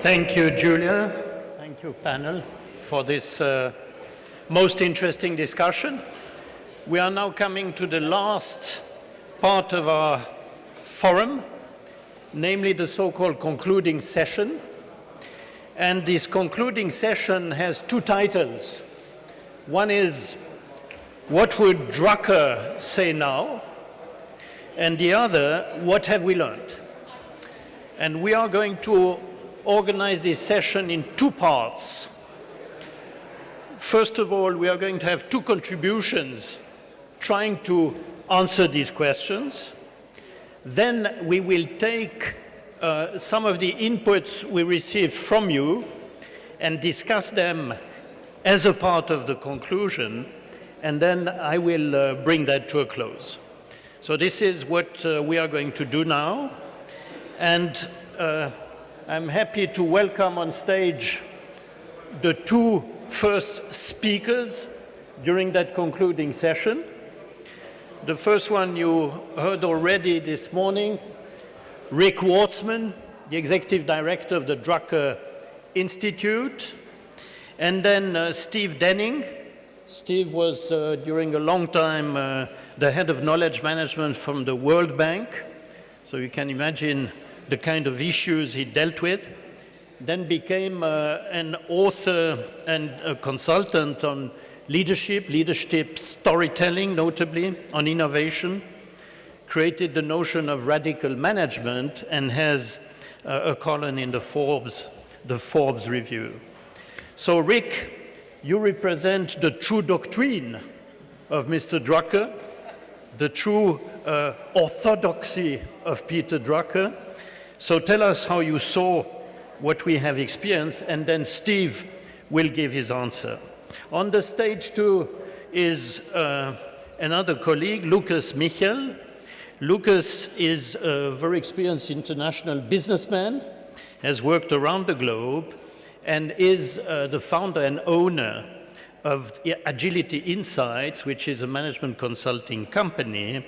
Thank you, Julia. Thank you, panel, for this most interesting discussion. We are now coming to the last part of our forum, namely the so-called concluding session. And this concluding session has two titles. One is, what would Drucker say now? And the other, what have we learned? And we are going to organize this session in two parts. First of all, we are going to have two contributions trying to answer these questions. Then we will take some of the inputs we received from you and discuss them as a part of the conclusion, and then I will bring that to a close. So this is what we are going to do now. And I'm happy to welcome on stage the two first speakers during that concluding session. The first one you heard already this morning, Rick Wartzman, the Executive Director of the Drucker Institute, and then Steve Denning. Steve was during a long time the head of knowledge management from the World Bank, so you can imagine the kind of issues he dealt with, then became an author and a consultant on leadership storytelling, notably on innovation, created the notion of radical management, and has a column in the Forbes review. So Rick, you represent the true doctrine of Mr. Drucker, the true orthodoxy of Peter Drucker. So tell us how you saw what we have experienced, and then Steve will give his answer. On the stage too is another colleague, Lukas Michel. Lukas is a very experienced international businessman, has worked around the globe, and is the founder and owner of AgilityINsights, which is a management consulting company,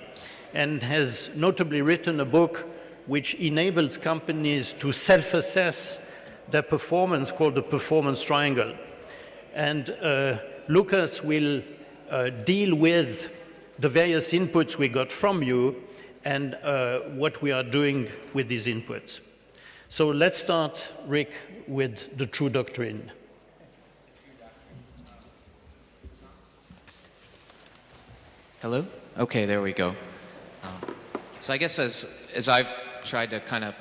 and has notably written a book which enables companies to self-assess their performance, called the Performance Triangle. And Lukas will deal with the various inputs we got from you and what we are doing with these inputs. So let's start, Rick, with the true doctrine. Hello? Okay, there we go. So I guess as I've tried to kind of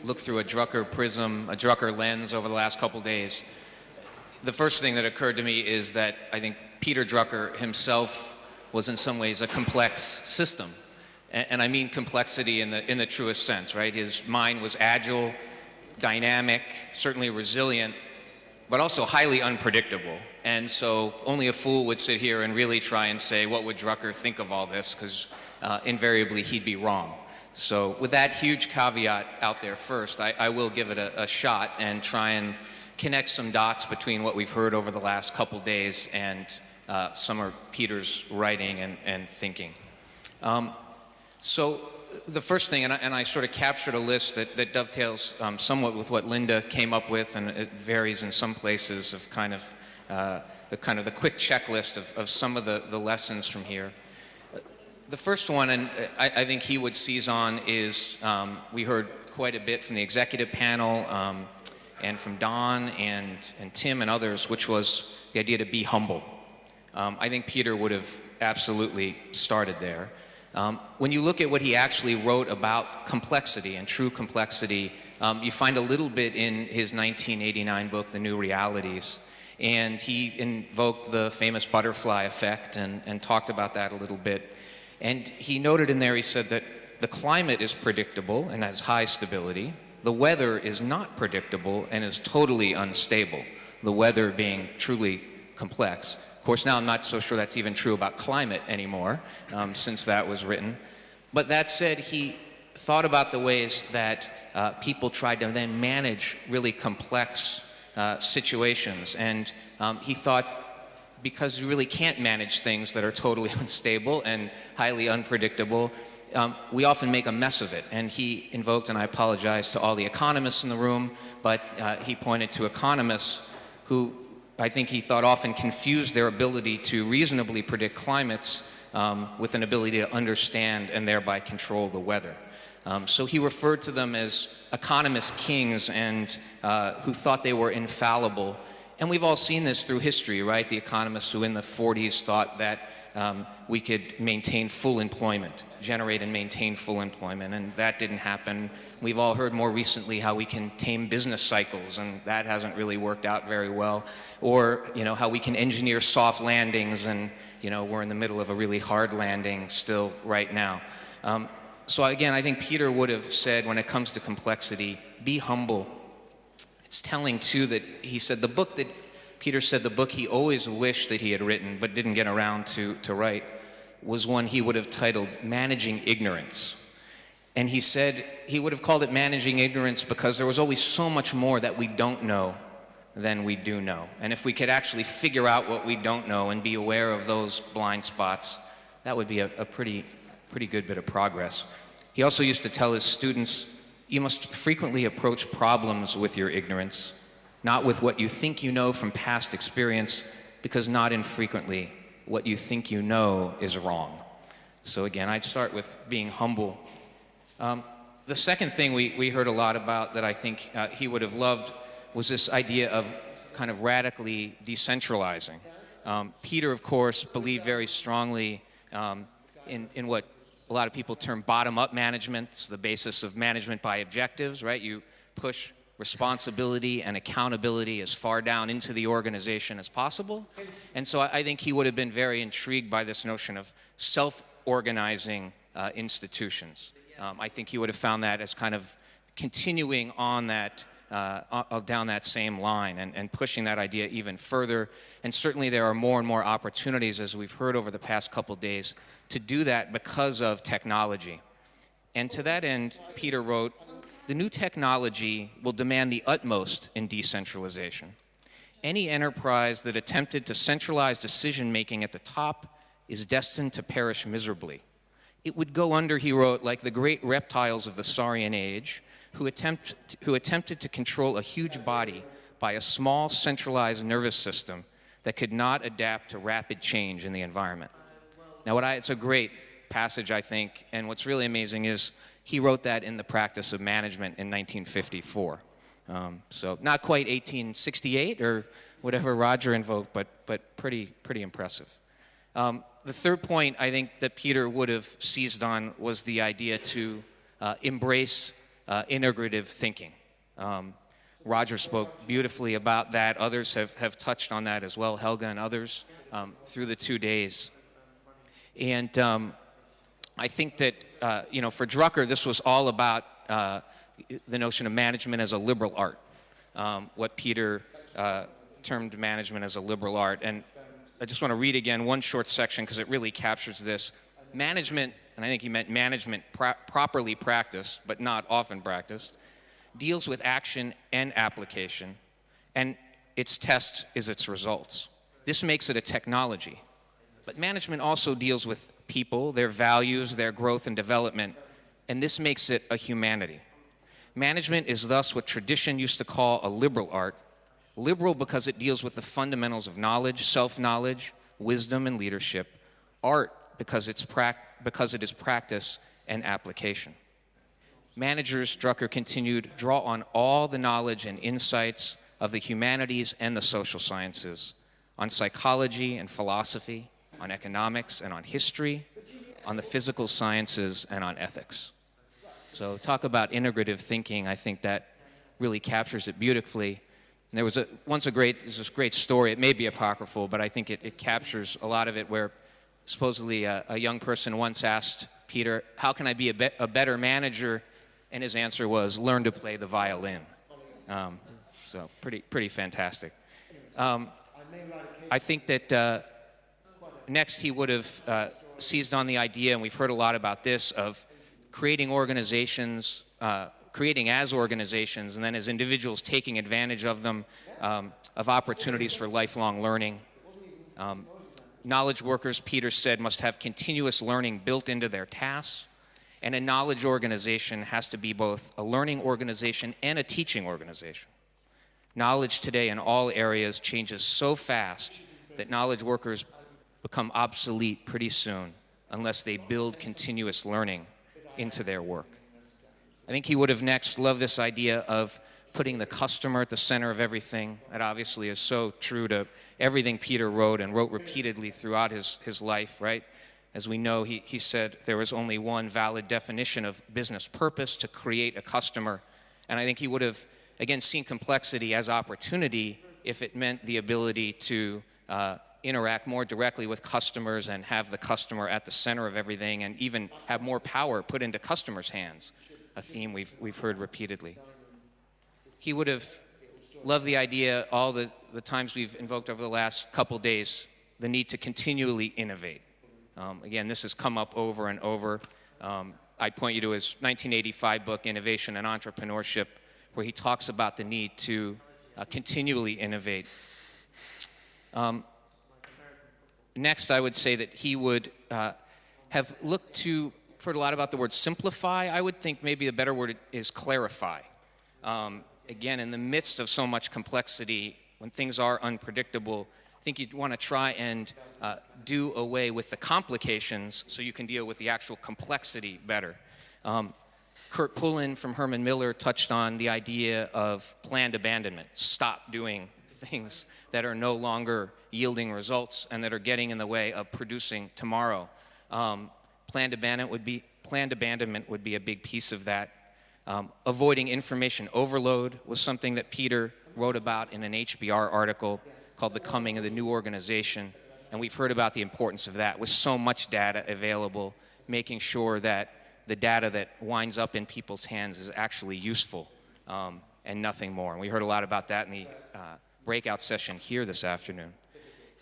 look through a Drucker prism, a Drucker lens over the last couple days, the first thing that occurred to me is that I think Peter Drucker himself was in some ways a complex system. And I mean complexity in the truest sense, right? His mind was agile, dynamic, certainly resilient, but also highly unpredictable. And so only a fool would sit here and really try and say, what would Drucker think of all this? Because invariably he'd be wrong. So with that huge caveat out there first, I will give it a shot and try and connect some dots between what we've heard over the last couple days and some of Peter's writing and thinking. So the first thing, and I sort of captured a list that dovetails somewhat with what Linda came up with, and it varies in some places of kind of the quick checklist of some of the lessons from here. The first one, and I think he would seize on, is we heard quite a bit from the executive panel and from Don and Tim and others, which was the idea to be humble. I think Peter would have absolutely started there. When you look at what he actually wrote about complexity and true complexity, you find a little bit in his 1989 book, The New Realities. And he invoked the famous butterfly effect and talked about that a little bit. And he noted in there, he said that the climate is predictable and has high stability. The weather is not predictable and is totally unstable, the weather being truly complex. Of course, now I'm not so sure that's even true about climate anymore, since that was written. But that said, he thought about the ways that people tried to then manage really complex situations. And he thought, because you really can't manage things that are totally unstable and highly unpredictable, we often make a mess of it. And he invoked, and I apologize to all the economists in the room, but he pointed to economists who I think he thought often confused their ability to reasonably predict climates with an ability to understand and thereby control the weather. So he referred to them as economist kings and who thought they were infallible. And we've all seen this through history, right? The economists who in the 40s thought that we could maintain full employment, generate and maintain full employment, and that didn't happen. We've all heard more recently how we can tame business cycles, and that hasn't really worked out very well. Or, how we can engineer soft landings, and, we're in the middle of a really hard landing still right now. So again, I think Peter would have said, when it comes to complexity, be humble. It's telling, too, that he said Peter said the book he always wished that he had written but didn't get around to write was one he would have titled Managing Ignorance. And he said he would have called it Managing Ignorance because there was always so much more that we don't know than we do know. And if we could actually figure out what we don't know and be aware of those blind spots, that would be a pretty good bit of progress. He also used to tell his students, you must frequently approach problems with your ignorance, not with what you think you know from past experience, because not infrequently what you think you know is wrong. So again, I'd start with being humble. The second thing we heard a lot about that I think he would have loved was this idea of kind of radically decentralizing. Peter, of course, believed very strongly in what a lot of people term bottom-up management. It's the basis of management by objectives, right? You push responsibility and accountability as far down into the organization as possible. And so I think he would have been very intrigued by this notion of self-organizing institutions. I think he would have found that as kind of continuing on that, down that same line and pushing that idea even further. And certainly there are more and more opportunities, as we've heard over the past couple days, to do that because of technology. And to that end, Peter wrote, the new technology will demand the utmost in decentralization. Any enterprise that attempted to centralize decision-making at the top is destined to perish miserably. It would go under, he wrote, like the great reptiles of the Saurian age, who attempted to control a huge body by a small centralized nervous system that could not adapt to rapid change in the environment. Now, it's a great passage, I think, and what's really amazing is he wrote that in the practice of management in 1954. So not quite 1868 or whatever Roger invoked, but pretty impressive. The third point I think that Peter would have seized on was the idea to embrace integrative thinking. Roger spoke beautifully about that. Others have touched on that as well, Helga and others, through the 2 days. And I think that, for Drucker, this was all about the notion of management as a liberal art, what Peter termed management as a liberal art. And I just want to read again one short section because it really captures this. Management, and I think he meant management properly practiced, but not often practiced, deals with action and application, and its test is its results. This makes it a technology. But management also deals with people, their values, their growth and development, and this makes it a humanity. Management is thus what tradition used to call a liberal art, liberal because it deals with the fundamentals of knowledge, self-knowledge, wisdom, and leadership, art because it is practice and application. Managers, Drucker continued, draw on all the knowledge and insights of the humanities and the social sciences, on psychology and philosophy, on economics and on history, on the physical sciences and on ethics. So talk about integrative thinking, I think that really captures it beautifully. And there was this great story, it may be apocryphal, but I think it captures a lot of it, where supposedly a young person once asked Peter, how can I be a better manager? And his answer was, learn to play the violin. So pretty fantastic. I think that next he would have seized on the idea, and we've heard a lot about this, of creating organizations, creating as organizations, and then as individuals taking advantage of them, of opportunities for lifelong learning. Knowledge workers, Peter said, must have continuous learning built into their tasks, And a knowledge organization has to be both a learning organization and a teaching organization. Knowledge today in all areas changes so fast that knowledge workers become obsolete pretty soon unless they build continuous learning into their work. I think he would have next loved this idea of putting the customer at the center of everything. That obviously is so true to everything Peter wrote and wrote repeatedly throughout his life, right? As we know, he said there was only one valid definition of business purpose: to create a customer. And I think he would have, again, seen complexity as opportunity if it meant the ability to interact more directly with customers and have the customer at the center of everything, and even have more power put into customers' hands, a theme we've heard repeatedly. He would have loved the idea, all the times we've invoked over the last couple days, the need to continually innovate. Again, this has come up over and over. I'd point you to his 1985 book, Innovation and Entrepreneurship, where he talks about the need to continually innovate. Next, I would say that he would have looked to, I've heard a lot about the word simplify. I would think maybe a better word is clarify. Again, in the midst of so much complexity, when things are unpredictable, I think you'd want to try and do away with the complications so you can deal with the actual complexity better. Kurt Pullen from Herman Miller touched on the idea of planned abandonment. Stop doing things that are no longer yielding results and that are getting in the way of producing tomorrow. Planned abandonment would be a big piece of that. Avoiding information overload was something that Peter wrote about in an HBR article called The Coming of the New Organization. And we've heard about the importance of that. With so much data available, making sure that the data that winds up in people's hands is actually useful and nothing more. And we heard a lot about that in the breakout session here this afternoon.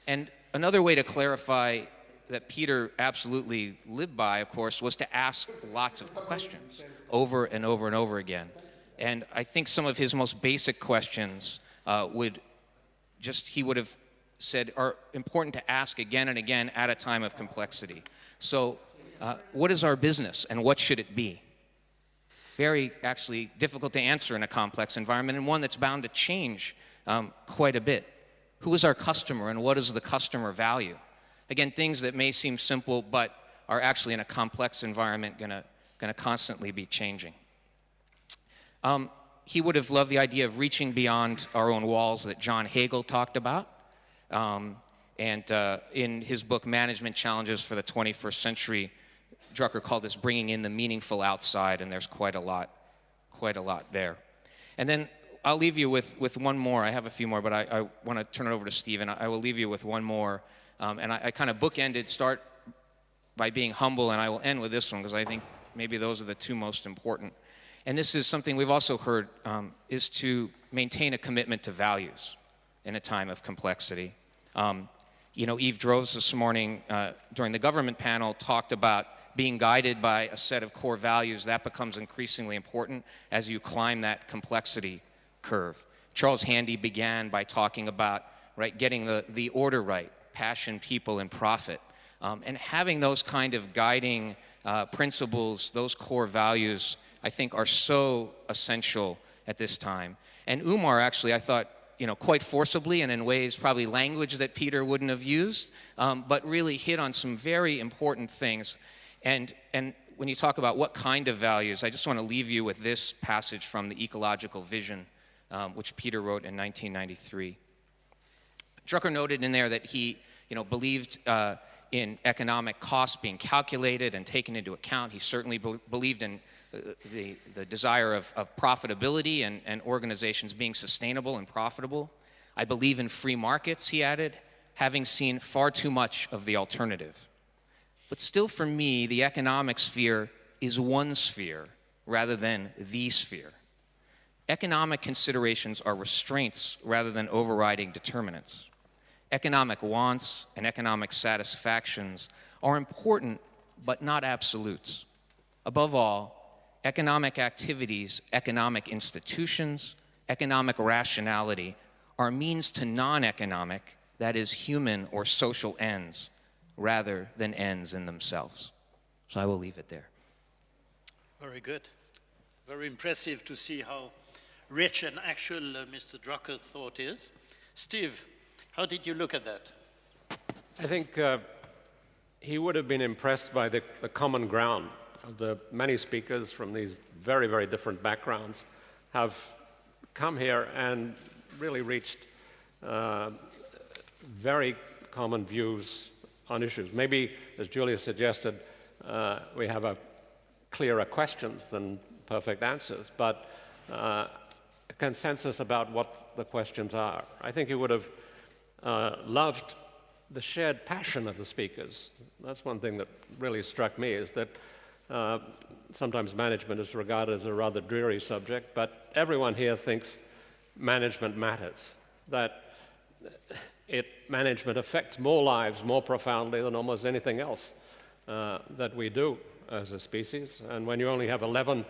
And another way to clarify that Peter absolutely lived by, of course, was to ask lots of questions over and over and over again. And I think some of his most basic questions he would have said are important to ask again and again at a time of complexity. So what is our business and what should it be? Very actually difficult to answer in a complex environment, and one that's bound to change quite a bit. Who is our customer and what is the customer value? Again, things that may seem simple but are actually in a complex environment going to constantly be changing. He would have loved the idea of reaching beyond our own walls that John Hagel talked about. And in his book, Management Challenges for the 21st Century, Drucker called this bringing in the meaningful outside, and there's quite a lot there. And then I'll leave you with one more. I have a few more, but I want to turn it over to Steve, and I will leave you with one more. And I kind of bookended, start by being humble, and I will end with this one, because I think maybe those are the two most important. And this is something we've also heard, is to maintain a commitment to values in a time of complexity. Eve Droz this morning during the government panel talked about being guided by a set of core values. That becomes increasingly important as you climb that complexity curve. Charles Handy began by talking about getting the order right, passion, people, and profit. And having those kind of guiding principles, those core values, I think are so essential at this time. And Umar actually, I thought, quite forcibly and in ways, probably language that Peter wouldn't have used, but really hit on some very important things. And when you talk about what kind of values, I just want to leave you with this passage from the Ecological Vision, which Peter wrote in 1993. Drucker noted in there that he, believed in economic costs being calculated and taken into account. He certainly believed in the desire of profitability and organizations being sustainable and profitable. I believe in free markets, he added, having seen far too much of the alternative. But still, for me, the economic sphere is one sphere rather than the sphere. Economic considerations are restraints rather than overriding determinants. Economic wants and economic satisfactions are important, but not absolutes. Above all, economic activities, economic institutions, economic rationality are means to non-economic, that is, human or social ends, rather than ends in themselves. So I will leave it there. Very good. Very impressive to see how rich and actual Mr. Drucker thought is. Steve, how did you look at that? I think he would have been impressed by the common ground of the many speakers from these very, very different backgrounds have come here and really reached very common views on issues. Maybe, as Julia suggested, we have clearer questions than perfect answers, but a consensus about what the questions are. I think he would have loved the shared passion of the speakers. That's one thing that really struck me, is that sometimes management is regarded as a rather dreary subject, but everyone here thinks management matters, that management affects more lives more profoundly than almost anything else that we do as a species. And when you only have 11%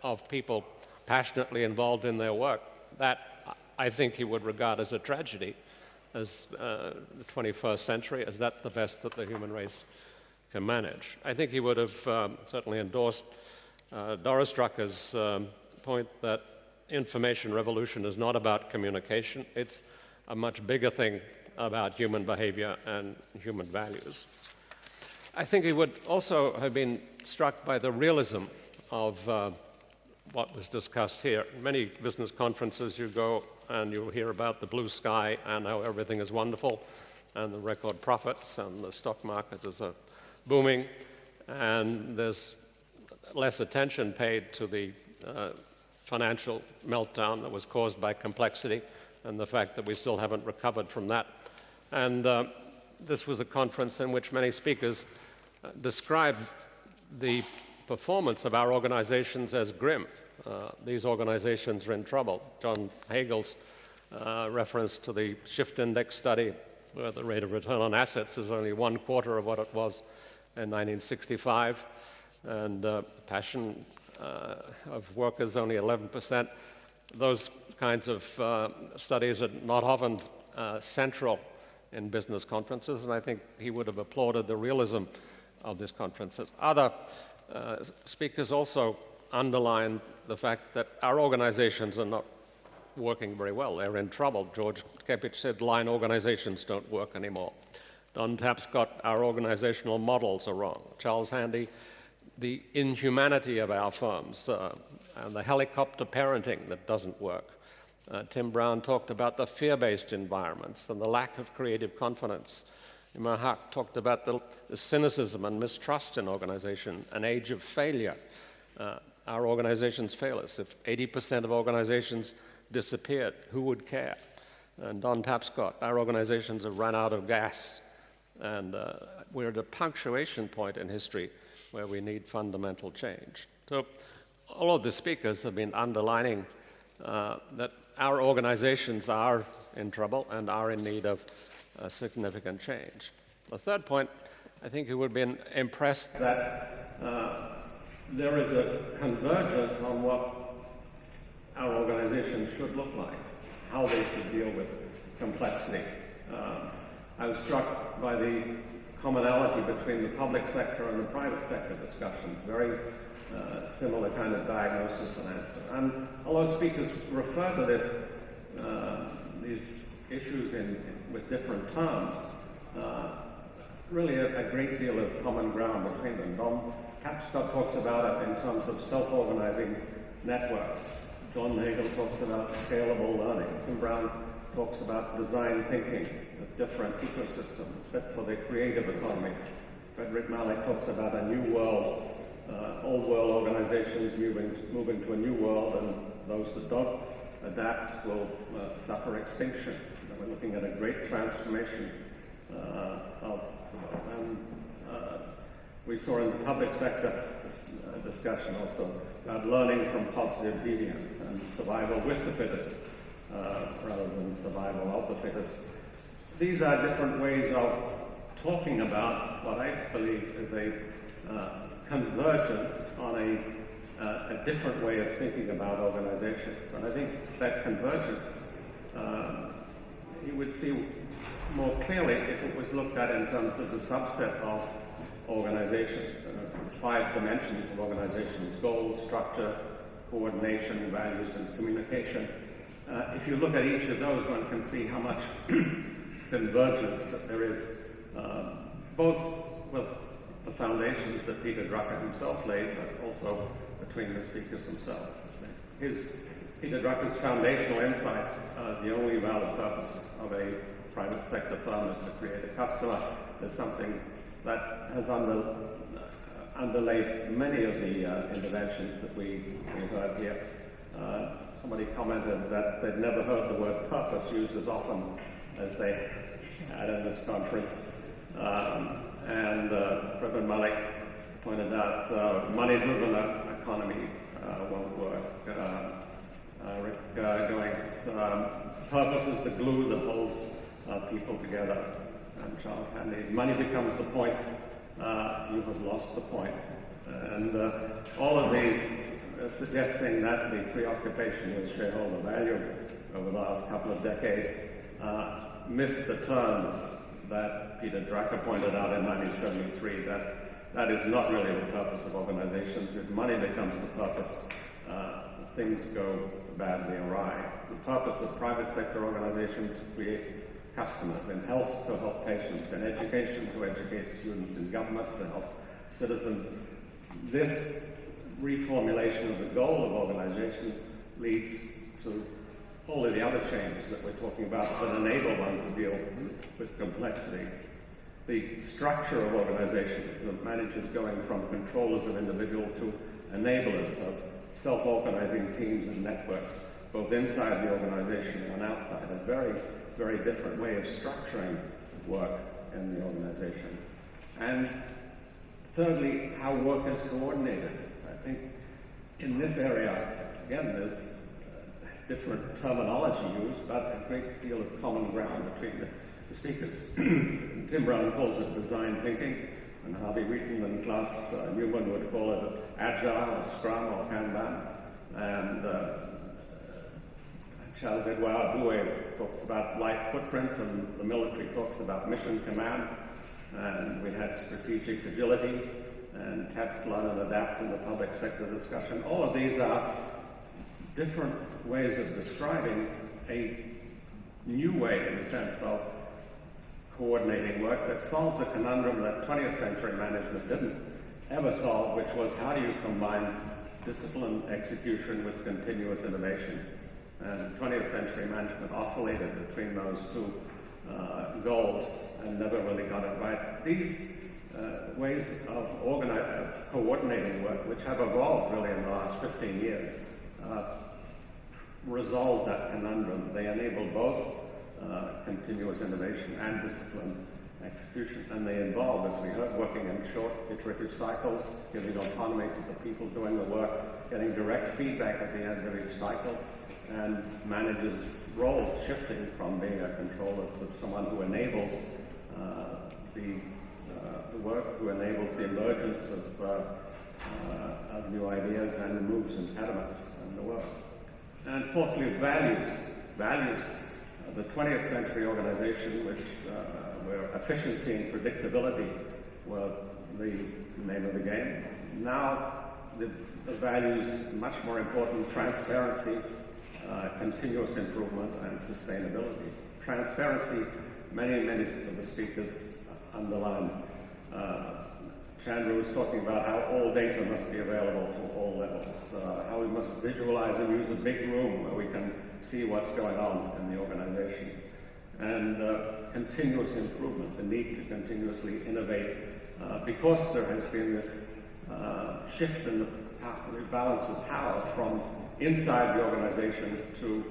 of people passionately involved in their work, that I think he would regard as a tragedy, as the 21st century, as that the best that the human race can manage. I think he would have certainly endorsed Doris Drucker's point that information revolution is not about communication. It's a much bigger thing about human behavior and human values. I think he would also have been struck by the realism of what was discussed here. Many business conferences you go and you'll hear about the blue sky and how everything is wonderful and the record profits and the stock market is booming, and there's less attention paid to the financial meltdown that was caused by complexity and the fact that we still haven't recovered from that. And this was a conference in which many speakers described the performance of our organizations as grim. These organizations are in trouble. John Hagel's reference to the shift index study, where the rate of return on assets is only 1/4 of what it was in 1965, and the passion of workers only 11%. Those kinds of studies are not often central in business conferences, and I think he would have applauded the realism of this conference. Other speakers also underlined the fact that our organizations are not working very well. They're in trouble. George Kepich said line organizations don't work anymore. Don Tapscott, our organizational models are wrong. Charles Handy, the inhumanity of our firms and the helicopter parenting that doesn't work. Tim Brown talked about the fear-based environments and the lack of creative confidence. Imar Haq talked about the cynicism and mistrust in organization, an age of failure. Our organizations fail us. If 80% of organizations disappeared, who would care? And Don Tapscott, our organizations have run out of gas. And we're at a punctuation point in history where we need fundamental change. So all of the speakers have been underlining that our organizations are in trouble and are in need of significant change. The third point, I think you would have been impressed that there is a convergence on what our organizations should look like, how they should deal with complexity. I was struck by the commonality between the public sector and the private sector discussions, very similar kind of diagnosis and answer. And although speakers refer to these issues with different terms, really a great deal of common ground between them. Don Tapscott talks about it in terms of self-organizing networks. John Hagel talks about scalable learning. Tim Brown talks about design thinking of different ecosystems fit for the creative economy. Frederick Malek talks about a new world, old world organizations moving to a new world, and those that don't adapt will suffer extinction. And we're looking at a great transformation we saw in the public sector discussion also about learning from positive deviance and survival with the fittest rather than survival of the fittest. These are different ways of talking about what I believe is a convergence on a different way of thinking about organizations. And I think that convergence you would see more clearly if it was looked at in terms of the subset of organizations. 5 dimensions of organizations: goals, structure, coordination, values, and communication. If you look at each of those, one can see how much convergence that there is, both with the foundations that Peter Drucker himself laid, but also between the speakers themselves. Peter Drucker's foundational insight, the only valid purpose of a private sector firm is to create a customer, is something that has underlaid many of the interventions that we heard here. Somebody commented that they'd never heard the word purpose used as often as they had in this conference. And Fredman Malik pointed out money-driven economy won't work. Rick Goings, purpose is the glue that holds people together. And Charles Handy, money becomes the point, you have lost the point. And all of these suggesting that the preoccupation with shareholder value over the last couple of decades missed the turn that Peter Drucker pointed out in 1973, that is not really the purpose of organizations. If money becomes the purpose, things go badly awry. The purpose of private sector organizations is to create customers, in health to help patients, in education to educate students, in government to help citizens. This reformulation of the goal of organization leads to all of the other changes that we're talking about that enable one to deal with complexity. The structure of organizations that manages going from controllers of individual to enablers of self-organizing teams and networks, both inside the organization and outside, a very, very different way of structuring work in the organization. And thirdly, how work is coordinated. I think in this area, again, there's different terminology used, but a great deal of common ground between the speakers. Tim Brown calls it design thinking, and Harvey Wheaton and Klaus Newman would call it Agile or Scrum or Kanban. And Charles Edouard Bouet talks about life footprint, and the military talks about mission command. And we had strategic agility and test, learn, and adapt in the public sector discussion. All of these are different ways of describing a new way, in the sense of coordinating work, that solves a conundrum that 20th century management didn't ever solve, which was how do you combine discipline, execution with continuous innovation. And 20th century management oscillated between those two goals and never really got it right. These ways of coordinating work, which have evolved really in the last 15 years, resolve that conundrum. They enable both continuous innovation and discipline execution, and they involve, as we heard, working in short iterative cycles, giving autonomy to the people doing the work, getting direct feedback at the end of each cycle, and managers' role shifting from being a controller to someone who enables the work, who enables the emergence of new ideas and removes impediments in the work. And fourthly, values. Values. The 20th century organization, which where efficiency and predictability were the name of the game. Now the values, much more important: transparency, continuous improvement, and sustainability. Transparency, many of the speakers underlined. Chandra was talking about how all data must be available to all levels, how we must visualize and use a big room where we can see what's going on in the organization, and continuous improvement, the need to continuously innovate, because there has been this shift in the balance of power from inside the organization to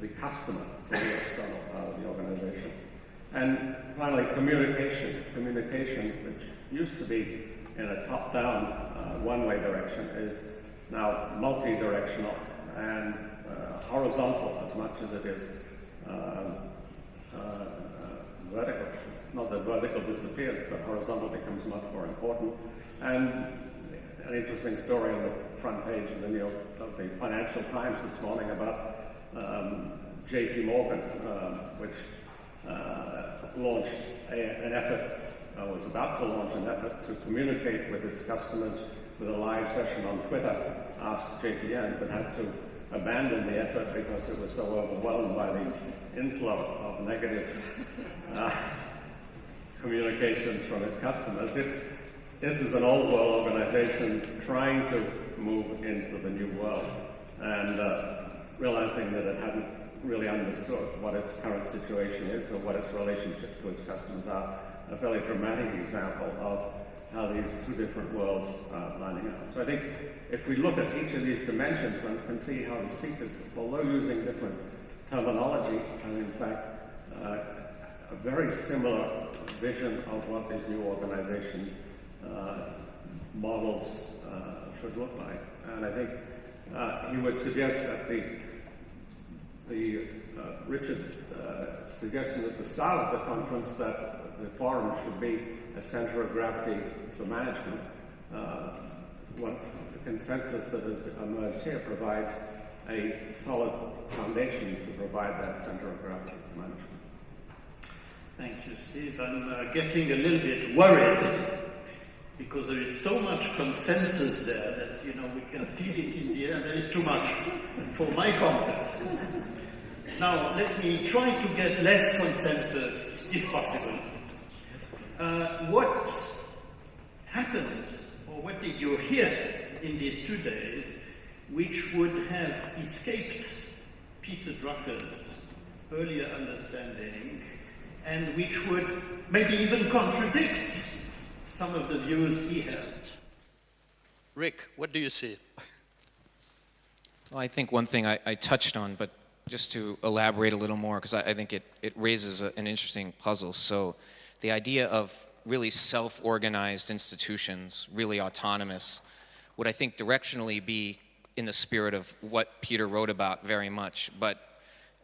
the customer, to the external part of the organization. And finally, communication. Communication, which used to be in a top-down, one-way direction, is now multi-directional and horizontal as much as it is vertical. Not that vertical disappears, but horizontal becomes much more important. And an interesting story on the front page of the Financial Times this morning about J.P. Morgan, which launched an effort, was about to launch an effort to communicate with its customers with a live session on Twitter, Ask JPN, but had to abandon the effort because it was so overwhelmed by the inflow of negative communications from its customers. This is an old world organization trying to move into the new world and realizing that it hadn't really understood what its current situation is or what its relationship to its customers are. A fairly dramatic example of how these two different worlds are lining up. So I think if we look at each of these dimensions, one can see how the speakers, although using different terminology, and in fact a very similar vision of what these new organization models should look like. And I think he would suggest that Richard suggested at the start of the conference that the forum should be a center of gravity for management. What the consensus that has emerged here provides a solid foundation to provide that center of gravity for management. Thank you, Steve. I'm getting a little bit worried because there is so much consensus there that, we can feel it in the air. There is too much for my comfort. Now, let me try to get less consensus, if possible. What happened, or what did you hear in these 2 days, which would have escaped Peter Drucker's earlier understanding, and which would maybe even contradict some of the views he held? Rick, what do you see? Well, I think one thing I touched on, but just to elaborate a little more, because I think it raises an interesting puzzle. So the idea of really self-organized institutions, really autonomous, would I think directionally be in the spirit of what Peter wrote about very much. But,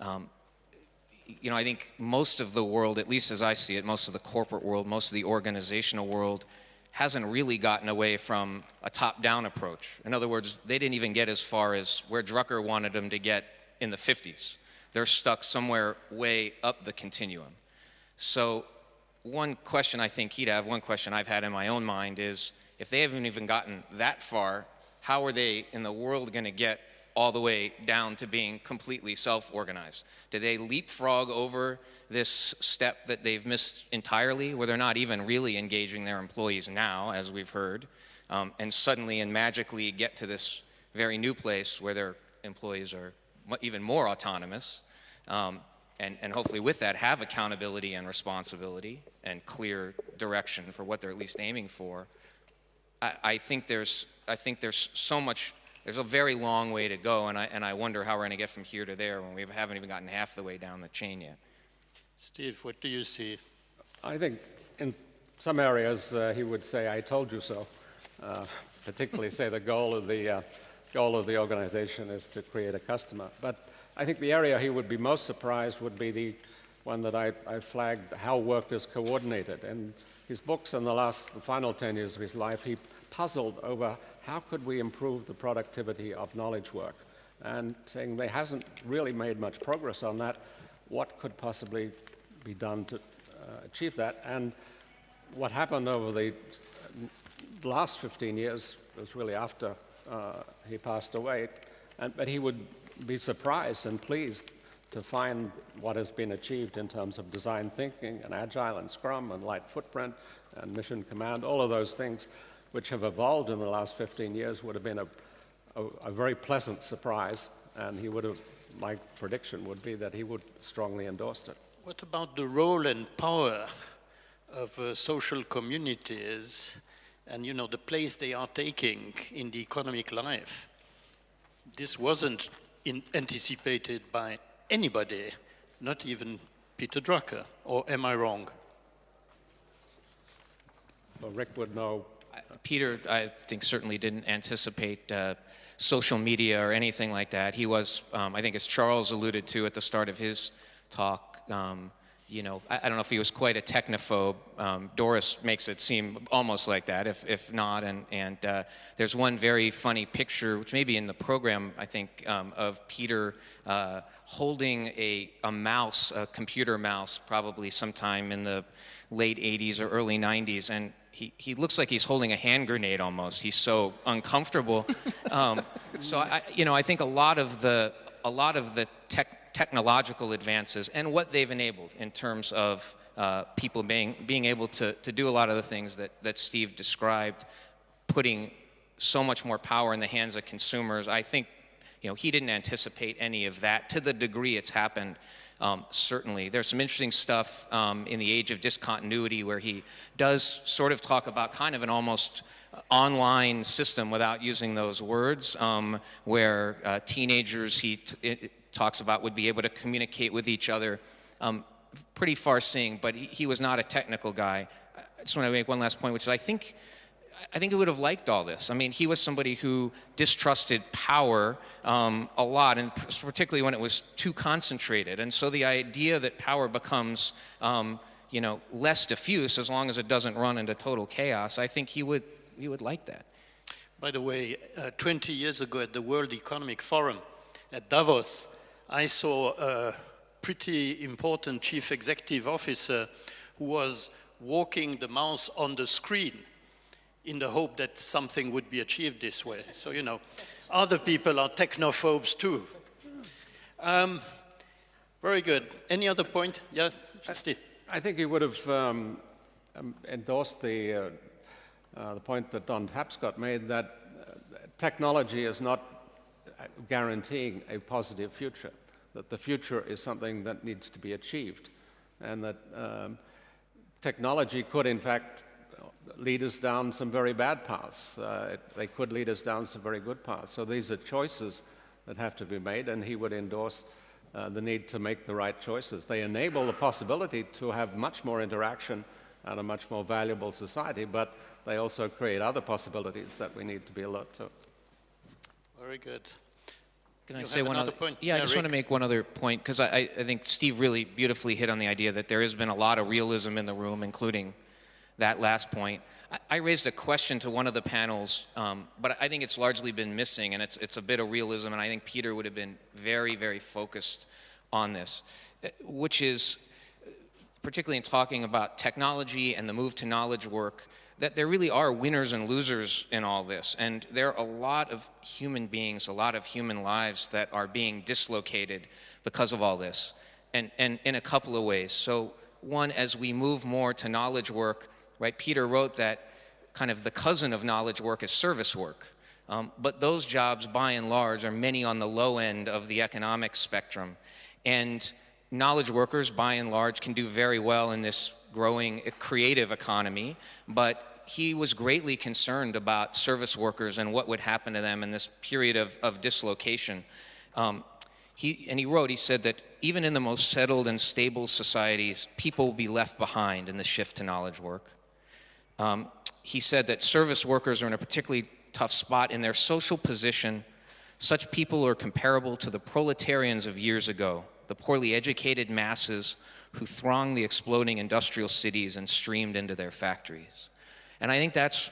I think most of the world, at least as I see it, most of the corporate world, most of the organizational world, hasn't really gotten away from a top-down approach. In other words, they didn't even get as far as where Drucker wanted them to get in the 50s. They're stuck somewhere way up the continuum. So one question I think he'd have, one question I've had in my own mind is, if they haven't even gotten that far, how are they in the world going to get all the way down to being completely self-organized? Do they leapfrog over this step that they've missed entirely, where they're not even really engaging their employees now, as we've heard, and suddenly and magically get to this very new place where their employees are even more autonomous, and hopefully with that have accountability and responsibility and clear direction for what they're at least aiming for? I think there's so much. There's a very long way to go, and I wonder how we're going to get from here to there when we haven't even gotten half the way down the chain yet. Steve, what do you see? I think in some areas he would say, "I told you so." Particularly, say the goal of the organization is to create a customer. But I think the area he would be most surprised would be the one that I flagged: how work is coordinated. In his books in the final 10 years of his life, he puzzled over how could we improve the productivity of knowledge work, and saying they hasn't really made much progress on that. What could possibly be done to achieve that? And what happened over the last 15 years was really after he passed away, but he would be surprised and pleased to find what has been achieved in terms of design thinking and Agile and Scrum and light footprint and mission command. All of those things which have evolved in the last 15 years would have been a very pleasant surprise, and he would have, my prediction would be that he would strongly endorse it. What about the role and power of social communities and, the place they are taking in the economic life? This wasn't anticipated by anybody, not even Peter Drucker, or am I wrong? Well, Rick would know. Peter, I think, certainly didn't anticipate social media or anything like that. He was, I think as Charles alluded to at the start of his talk, you know, I don't know if he was quite a technophobe. Doris makes it seem almost like that, if not. And there's one very funny picture, which may be in the program, I think, of Peter holding a mouse, a computer mouse, probably sometime in the late 80s or early 90s. And he looks like he's holding a hand grenade almost. He's so uncomfortable. So I think a lot of the technological advances and what they've enabled in terms of people being able to do a lot of the things that Steve described, putting so much more power in the hands of consumers. I think, he didn't anticipate any of that to the degree it's happened. Certainly. There's some interesting stuff in the age of discontinuity where he does sort of talk about kind of an almost online system without using those words, where teenagers, it talks about, would be able to communicate with each other. Pretty far-seeing, but he was not a technical guy. I just want to make one last point, which is I think he would have liked all this. I mean, he was somebody who distrusted power a lot, and particularly when it was too concentrated. And so the idea that power becomes, less diffuse as long as it doesn't run into total chaos, I think he would like that. By the way, 20 years ago at the World Economic Forum at Davos, I saw a pretty important chief executive officer who was walking the mouse on the screen in the hope that something would be achieved this way. So, other people are technophobes too. Very good. Any other point? Yeah, Steve. I think he would have endorsed the point that Don Tapscott made, that technology is not guaranteeing a positive future, that the future is something that needs to be achieved, and that technology could, in fact, lead us down some very bad paths. They could lead us down some very good paths. So these are choices that have to be made, and he would endorse the need to make the right choices. They enable the possibility to have much more interaction and a much more valuable society, but they also create other possibilities that we need to be alert to. Very good. Can I say one other point? Yeah, I just want to make one other point, because I think Steve really beautifully hit on the idea that there has been a lot of realism in the room, including that last point. I raised a question to one of the panels, but I think it's largely been missing, and it's a bit of realism, and I think Peter would have been very, very focused on this, which is, particularly in talking about technology and the move to knowledge work, that there really are winners and losers in all this. And there are a lot of human beings, a lot of human lives that are being dislocated because of all this, and in a couple of ways. So one, as we move more to knowledge work, right, Peter wrote that kind of the cousin of knowledge work is service work. But those jobs, by and large, are many on the low end of the economic spectrum. And knowledge workers, by and large, can do very well in this growing creative economy, but he was greatly concerned about service workers and what would happen to them in this period of dislocation. He said that even in the most settled and stable societies, people will be left behind in the shift to knowledge work. He said that service workers are in a particularly tough spot in their social position. Such people are comparable to the proletarians of years ago, the poorly educated masses who thronged the exploding industrial cities and streamed into their factories. And I think that's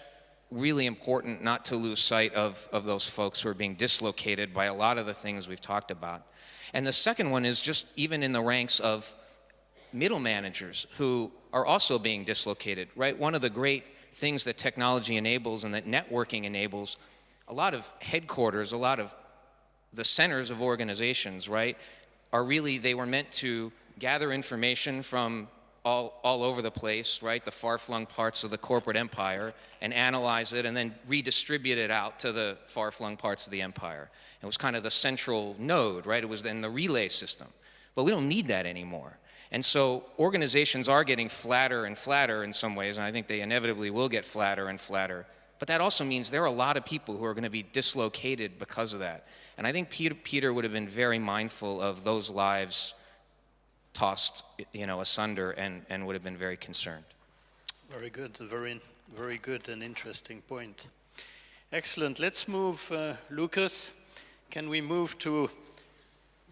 really important not to lose sight of those folks who are being dislocated by a lot of the things we've talked about. And the second one is just even in the ranks of middle managers who are also being dislocated, right? One of the great things that technology enables and that networking enables, a lot of headquarters, a lot of the centers of organizations, right, are really, they were meant to gather information from all over the place, right, the far-flung parts of the corporate empire, and analyze it and then redistribute it out to the far-flung parts of the empire. It was kind of the central node, right? It was then the relay system. But we don't need that anymore. And so organizations are getting flatter and flatter in some ways, and I think they inevitably will get flatter and flatter. But that also means there are a lot of people who are going to be dislocated because of that. And I think Peter would have been very mindful of those lives tossed, asunder, and would have been very concerned. Very good, very, very good and interesting point. Excellent. Let's move, Lukas. Can we move to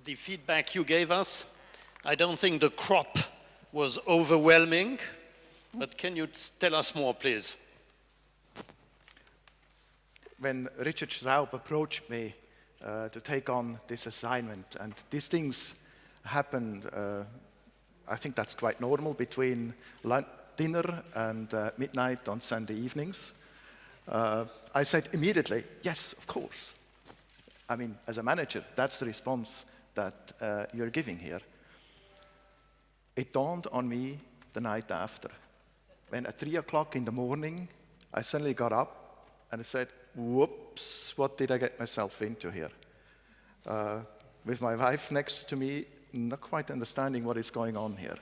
the feedback you gave us? I don't think the crop was overwhelming, but can you tell us more, please? When Richard Straub approached me to take on this assignment, and these things happened, I think that's quite normal between dinner and midnight on Sunday evenings. I said immediately, yes, of course. I mean, as a manager, that's the response that you're giving here. It dawned on me the night after, when at 3 o'clock in the morning, I suddenly got up and I said, whoops, what did I get myself into here? With my wife next to me, not quite understanding what is going on here.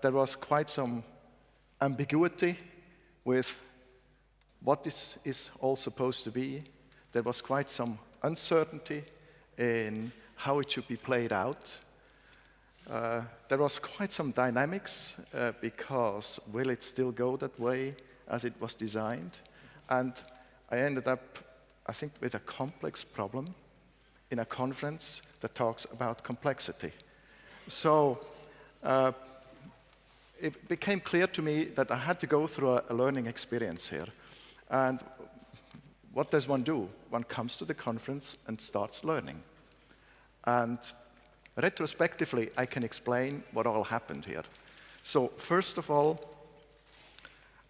There was quite some ambiguity with what this is all supposed to be. There was quite some uncertainty in how it should be played out. There was quite some dynamics because will it still go that way as it was designed? And I ended up, I think, with a complex problem in a conference that talks about complexity. So it became clear to me that I had to go through a learning experience here. And what does one do? One comes to the conference and starts learning. And retrospectively, I can explain what all happened here. So first of all,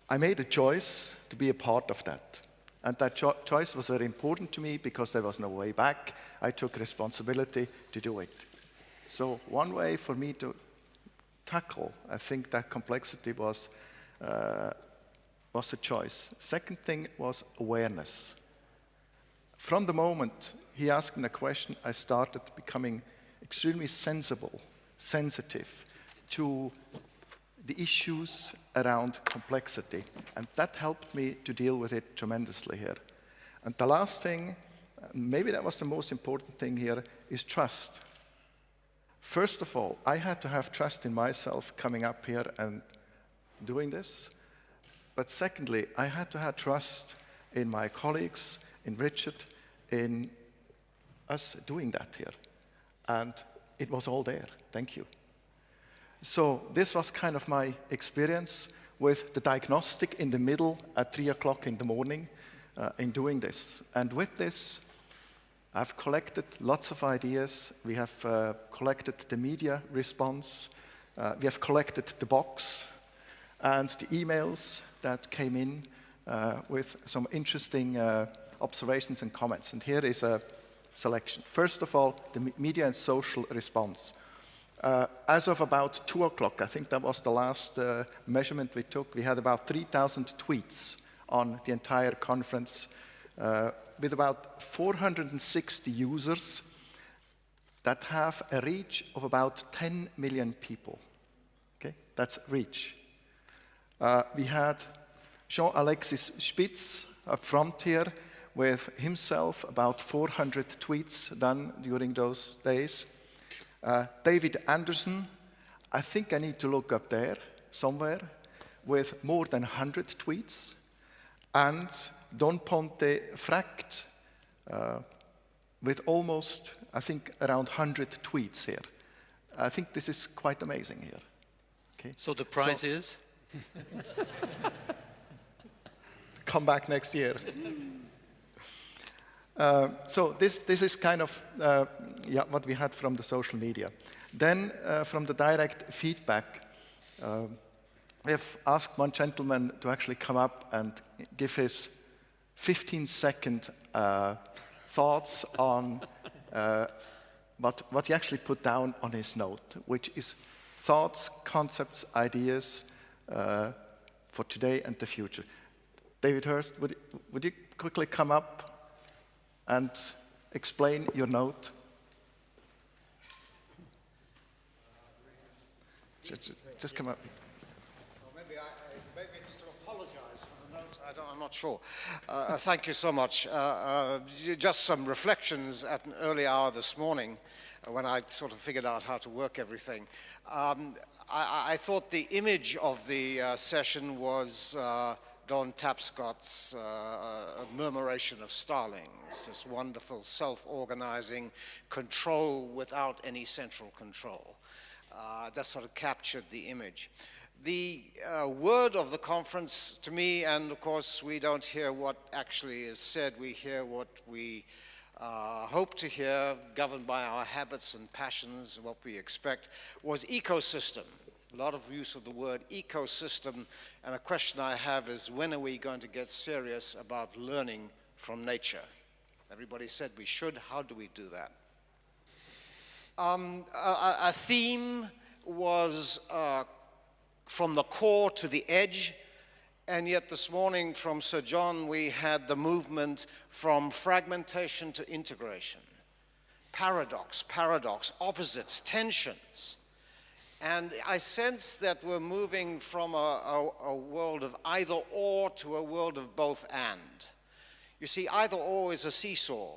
I made a choice to be a part of that. And that choice was very important to me because there was no way back. I took responsibility to do it. So one way for me to tackle, I think, that complexity was a choice. Second thing was awareness. From the moment he asked me a question, I started becoming extremely sensitive to the issues around complexity. And that helped me to deal with it tremendously here. And the last thing, maybe that was the most important thing here, is trust. First of all, I had to have trust in myself coming up here and doing this. But secondly, I had to have trust in my colleagues, in Richard, in us doing that here. And it was all there. Thank you. So this was kind of my experience with the diagnostic in the middle at 3 o'clock in the morning in doing this. And with this, I've collected lots of ideas. We have collected the media response. We have collected the box and the emails that came in with some interesting observations and comments. And here is a selection. First of all, the media and social response. As of about 2 o'clock, I think that was the last measurement we took, we had about 3,000 tweets on the entire conference with about 460 users that have a reach of about 10 million people. Okay, that's reach. We had Jean-Alexis Spitz up front here with himself about 400 tweets done during those days. David Anderson, I think I need to look up there somewhere, with more than 100 tweets. And Don Ponte Fract with almost, I think, around 100 tweets here. I think this is quite amazing here. Okay. So the prize is? Come back next year. So this is kind of what we had from the social media. Then from the direct feedback, we have asked one gentleman to actually come up and give his 15-second thoughts on what he actually put down on his note, which is thoughts, concepts, ideas for today and the future. David Hurst, would you quickly come up and explain your note? Just come up. Well, maybe it's to apologize for the notes. I'm not sure. Thank you so much. Just some reflections at an early hour this morning when I sort of figured out how to work everything. I thought the image of the session was Don Tapscott's murmuration of starlings, this wonderful self-organizing control without any central control. that sort of captured the image. The word of the conference to me, and of course we don't hear what actually is said, we hear what we hope to hear, governed by our habits and passions and what we expect, was ecosystem. A lot of use of the word ecosystem, and a question I have is, when are we going to get serious about learning from nature? Everybody said we should. How do we do that? A theme was from the core to the edge, and yet this morning from Sir John we had the movement from fragmentation to integration. Paradox, opposites, tensions. And I sense that we're moving from a world of either or to a world of both and. You see, either or is a seesaw.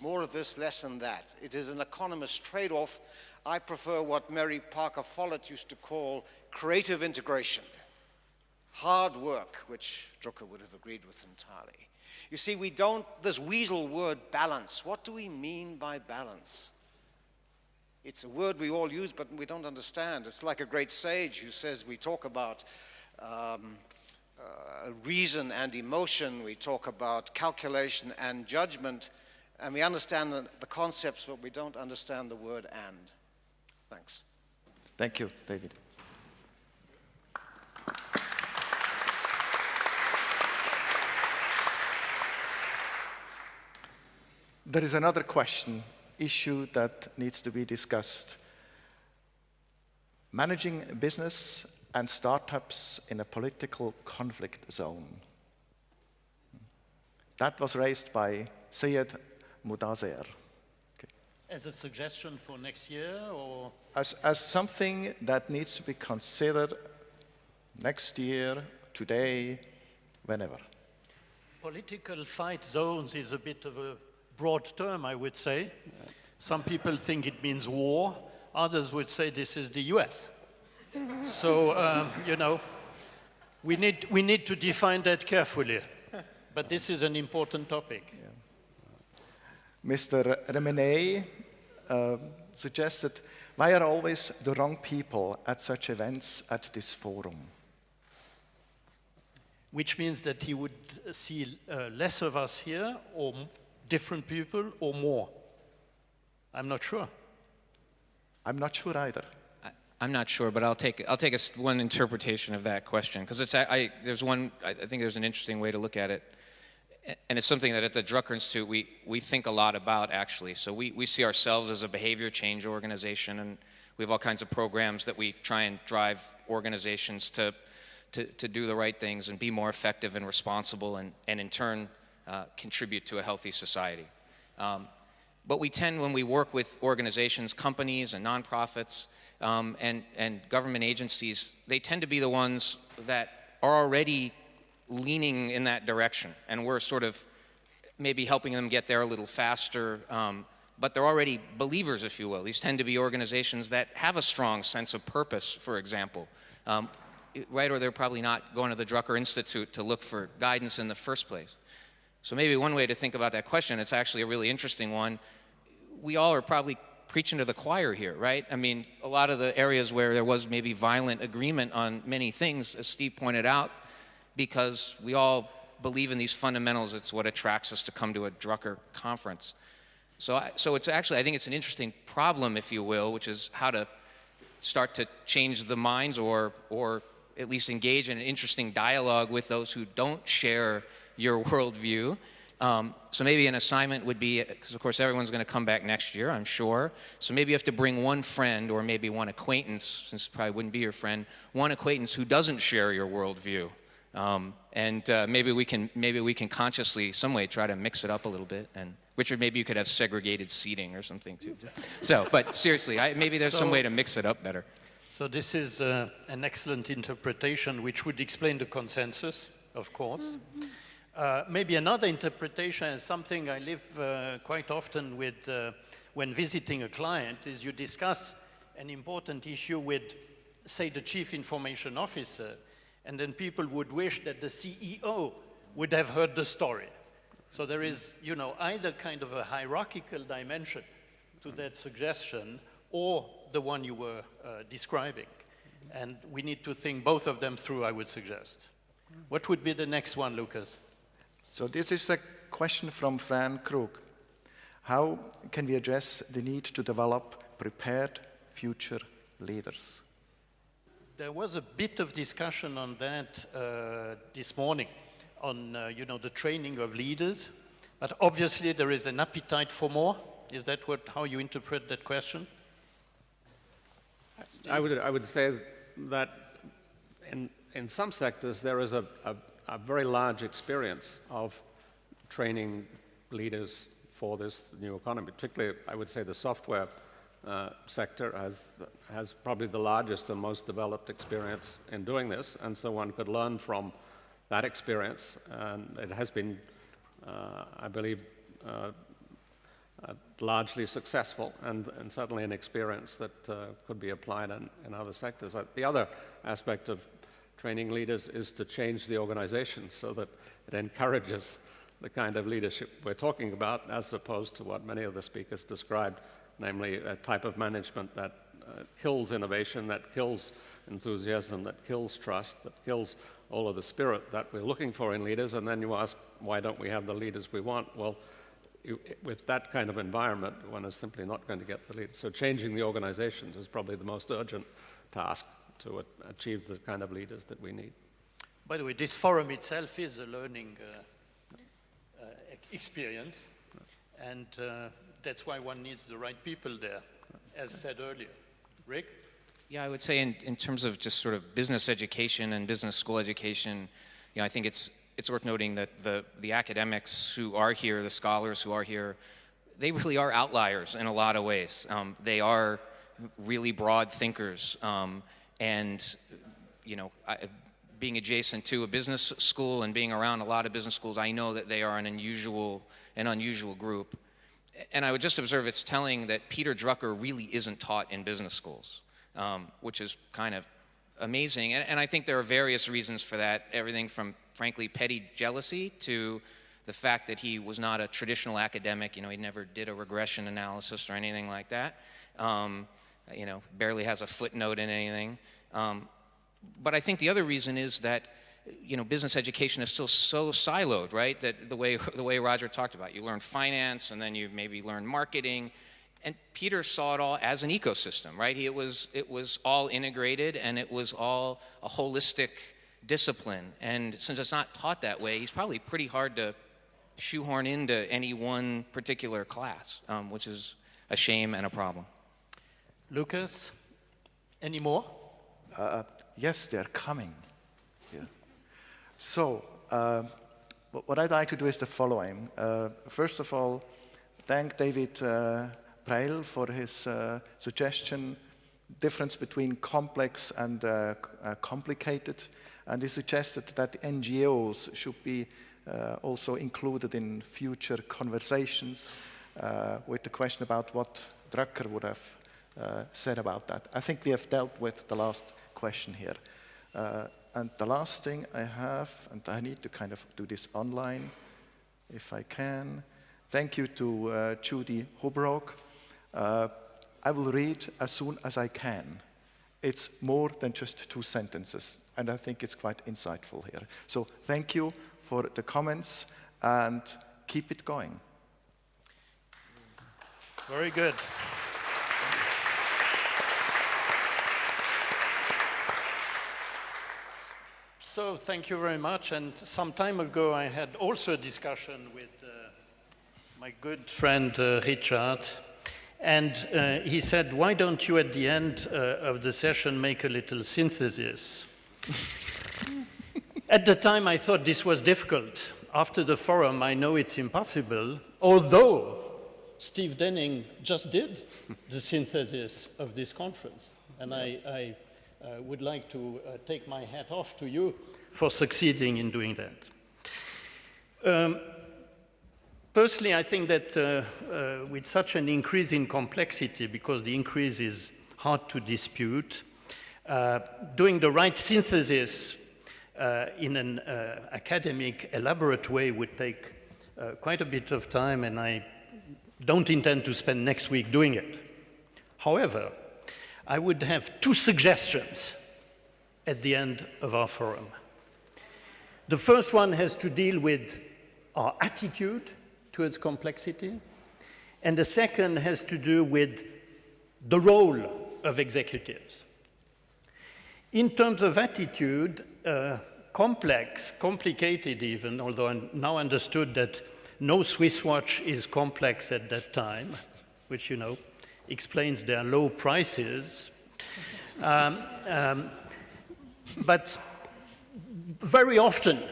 More of this, less than that. It is an economist trade-off. I prefer what Mary Parker Follett used to call creative integration. Hard work, which Drucker would have agreed with entirely. You see, this weasel word balance, what do we mean by balance? It's a word we all use, but we don't understand. It's like a great sage who says we talk about reason and emotion, we talk about calculation and judgment, and we understand the concepts, but we don't understand the word and. Thanks. Thank you, David. There is another issue that needs to be discussed. Managing business and startups in a political conflict zone. That was raised by Syed Mudassir. Okay. As a suggestion for next year, or? As something that needs to be considered next year, today, whenever. Political fight zones is a bit of a broad term, I would say. Some people think it means war. Others would say this is the US. So, you know, we need to define that carefully. But this is an important topic. Yeah. Mr. Remenet suggested, why are always the wrong people at such events at this forum? Which means that he would see less of us here, or different people, or more. I'm not sure. I'm not sure either. I'm not sure, but I'll take one interpretation of that question, because I think there's an interesting way to look at it, and it's something that at the Drucker Institute we think a lot about, actually. So we see ourselves as a behavior change organization, and we have all kinds of programs that we try and drive organizations to do the right things and be more effective and responsible, and in turn contribute to a healthy society. But we tend, when we work with organizations, companies and nonprofits, and government agencies, they tend to be the ones that are already leaning in that direction, and we're sort of maybe helping them get there a little faster, but they're already believers, if you will. These tend to be organizations that have a strong sense of purpose, for example, right? Or they're probably not going to the Drucker Institute to look for guidance in the first place. So maybe one way to think about that question, it's actually a really interesting one. We all are probably preaching to the choir here, right? I mean, a lot of the areas where there was maybe violent agreement on many things, as Steve pointed out, because we all believe in these fundamentals, it's what attracts us to come to a Drucker conference. So it's actually, I think it's an interesting problem, if you will, which is how to start to change the minds, or at least engage in an interesting dialogue with those who don't share your worldview. So maybe an assignment would be, because of course everyone's going to come back next year, I'm sure. So maybe you have to bring one friend, or maybe one acquaintance, since it probably wouldn't be your friend, one acquaintance who doesn't share your worldview. And maybe we can consciously, some way, try to mix it up a little bit. And Richard, maybe you could have segregated seating or something too. So, but seriously, maybe there's some way to mix it up better. So this is an excellent interpretation, which would explain the consensus, of course. Maybe another interpretation is something I live quite often with when visiting a client, is you discuss an important issue with, say, the Chief Information Officer, and then people would wish that the CEO would have heard the story. So there is, you know, either kind of a hierarchical dimension to that suggestion, or the one you were describing. And we need to think both of them through, I would suggest. What would be the next one, Lukas? So this is a question from Fran Krug. How can we address the need to develop prepared future leaders? There was a bit of discussion on that this morning, on the training of leaders, but obviously there is an appetite for more. Is that how you interpret that question? I would say that in some sectors there is a very large experience of training leaders for this new economy. Particularly, I would say the software sector has probably the largest and most developed experience in doing this, and so one could learn from that experience. And it has been, I believe, largely successful, and certainly an experience that could be applied in other sectors. The other aspect of training leaders is to change the organization so that it encourages the kind of leadership we're talking about, as opposed to what many of the speakers described, namely a type of management that kills innovation, that kills enthusiasm, that kills trust, that kills all of the spirit that we're looking for in leaders. And then you ask, why don't we have the leaders we want? Well, with that kind of environment, one is simply not going to get the leaders. So changing the organizations is probably the most urgent task to achieve the kind of leaders that we need. By the way, this forum itself is a learning experience, and that's why one needs the right people there, as said earlier. Rick? Yeah, I would say in terms of just sort of business education and business school education, I think it's worth noting that the academics who are here, the scholars who are here, they really are outliers in a lot of ways. They are really broad thinkers, and being adjacent to a business school and being around a lot of business schools, I know that they are an unusual group. And I would just observe it's telling that Peter Drucker really isn't taught in business schools, which is kind of amazing. And I think there are various reasons for that, everything from, frankly, petty jealousy to the fact that he was not a traditional academic. He never did a regression analysis or anything like that. Barely has a footnote in anything. But I think the other reason is that business education is still so siloed, right? That the way Roger talked about, you learn finance and then you maybe learn marketing, and Peter saw it all as an ecosystem, right? It was all integrated, and it was all a holistic discipline. And since it's not taught that way, he's probably pretty hard to shoehorn into any one particular class, which is a shame and a problem. Lukas, any more? Yes, they're coming. Yeah. So, what I'd like to do is the following. First of all, thank David Preil for his suggestion, difference between complex and complicated. And he suggested that NGOs should be also included in future conversations with the question about what Drucker would have said about that. I think we have dealt with the last question here. And the last thing I have, and I need to kind of do this online, if I can. Thank you to Judy Hobrock. I will read as soon as I can. It's more than just 2 sentences, and I think it's quite insightful here. So thank you for the comments, and keep it going. Very good. So thank you very much. And some time ago, I had also a discussion with my good friend Richard. And he said, why don't you at the end of the session make a little synthesis? At the time, I thought this was difficult. After the forum, I know it's impossible, although Steve Denning just did the synthesis of this conference. And I would like to take my hat off to you for succeeding in doing that. Personally, I think that with such an increase in complexity, because the increase is hard to dispute, doing the right synthesis in an academic, elaborate way would take quite a bit of time, and I don't intend to spend next week doing it. However, I would have two suggestions at the end of our forum. The first one has to deal with our attitude towards complexity, and the second has to do with the role of executives. In terms of attitude, complicated even, although I now understood that no Swiss watch is complex at that time, which, you know, explains their low prices. But very often,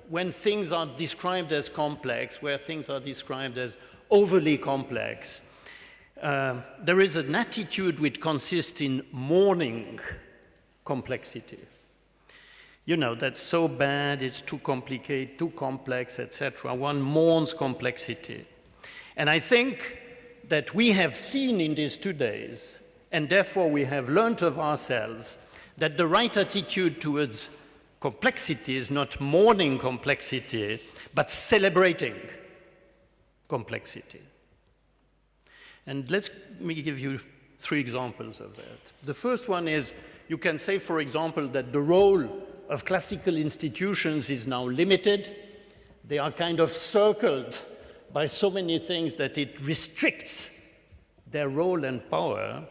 when things are described as complex, where things are described as overly complex, there is an attitude which consists in mourning complexity. You know, that's so bad, it's too complicated, too complex, etc. One mourns complexity. And I think that we have seen in these 2 days, and therefore we have learned of ourselves, that the right attitude towards complexity is not mourning complexity, but celebrating complexity. And let me give you 3 examples of that. The first one is, you can say, for example, that the role of classical institutions is now limited. They are kind of circled by so many things that it restricts their role and power,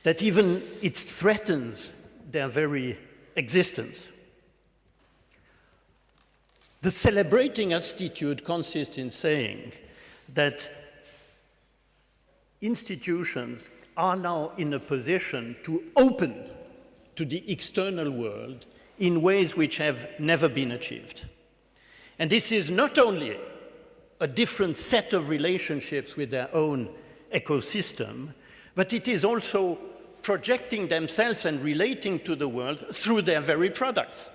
that even it threatens their very existence. The celebrating attitude consists in saying that institutions are now in a position to open to the external world in ways which have never been achieved. And this is not only a different set of relationships with their own ecosystem, but it is also projecting themselves and relating to the world through their very products.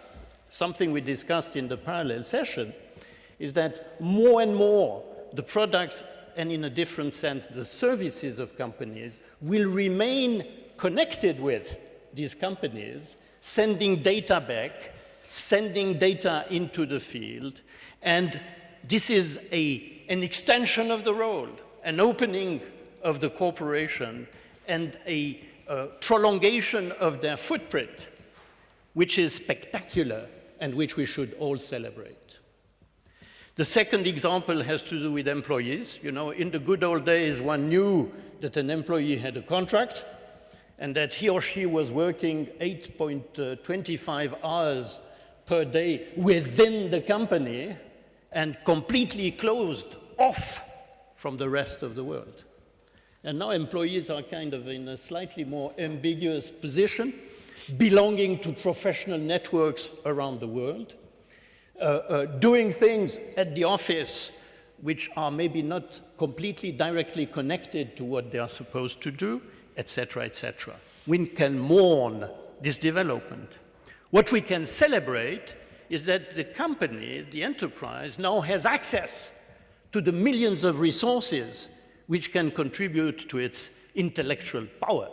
Something we discussed in the parallel session is that more and more the products, and in a different sense the services of companies, will remain connected with these companies, sending data back, sending data into the field, and this is an extension of the role, an opening of the corporation, and a prolongation of their footprint, which is spectacular and which we should all celebrate. The second example has to do with employees. You know, in the good old days, one knew that an employee had a contract and that he or she was working 8.25 hours per day within the company and completely closed off from the rest of the world. And now employees are kind of in a slightly more ambiguous position, belonging to professional networks around the world, doing things at the office which are maybe not completely directly connected to what they are supposed to do, etc., etc. We can mourn this development. What we can celebrate is that the company, the enterprise, now has access to the millions of resources which can contribute to its intellectual power.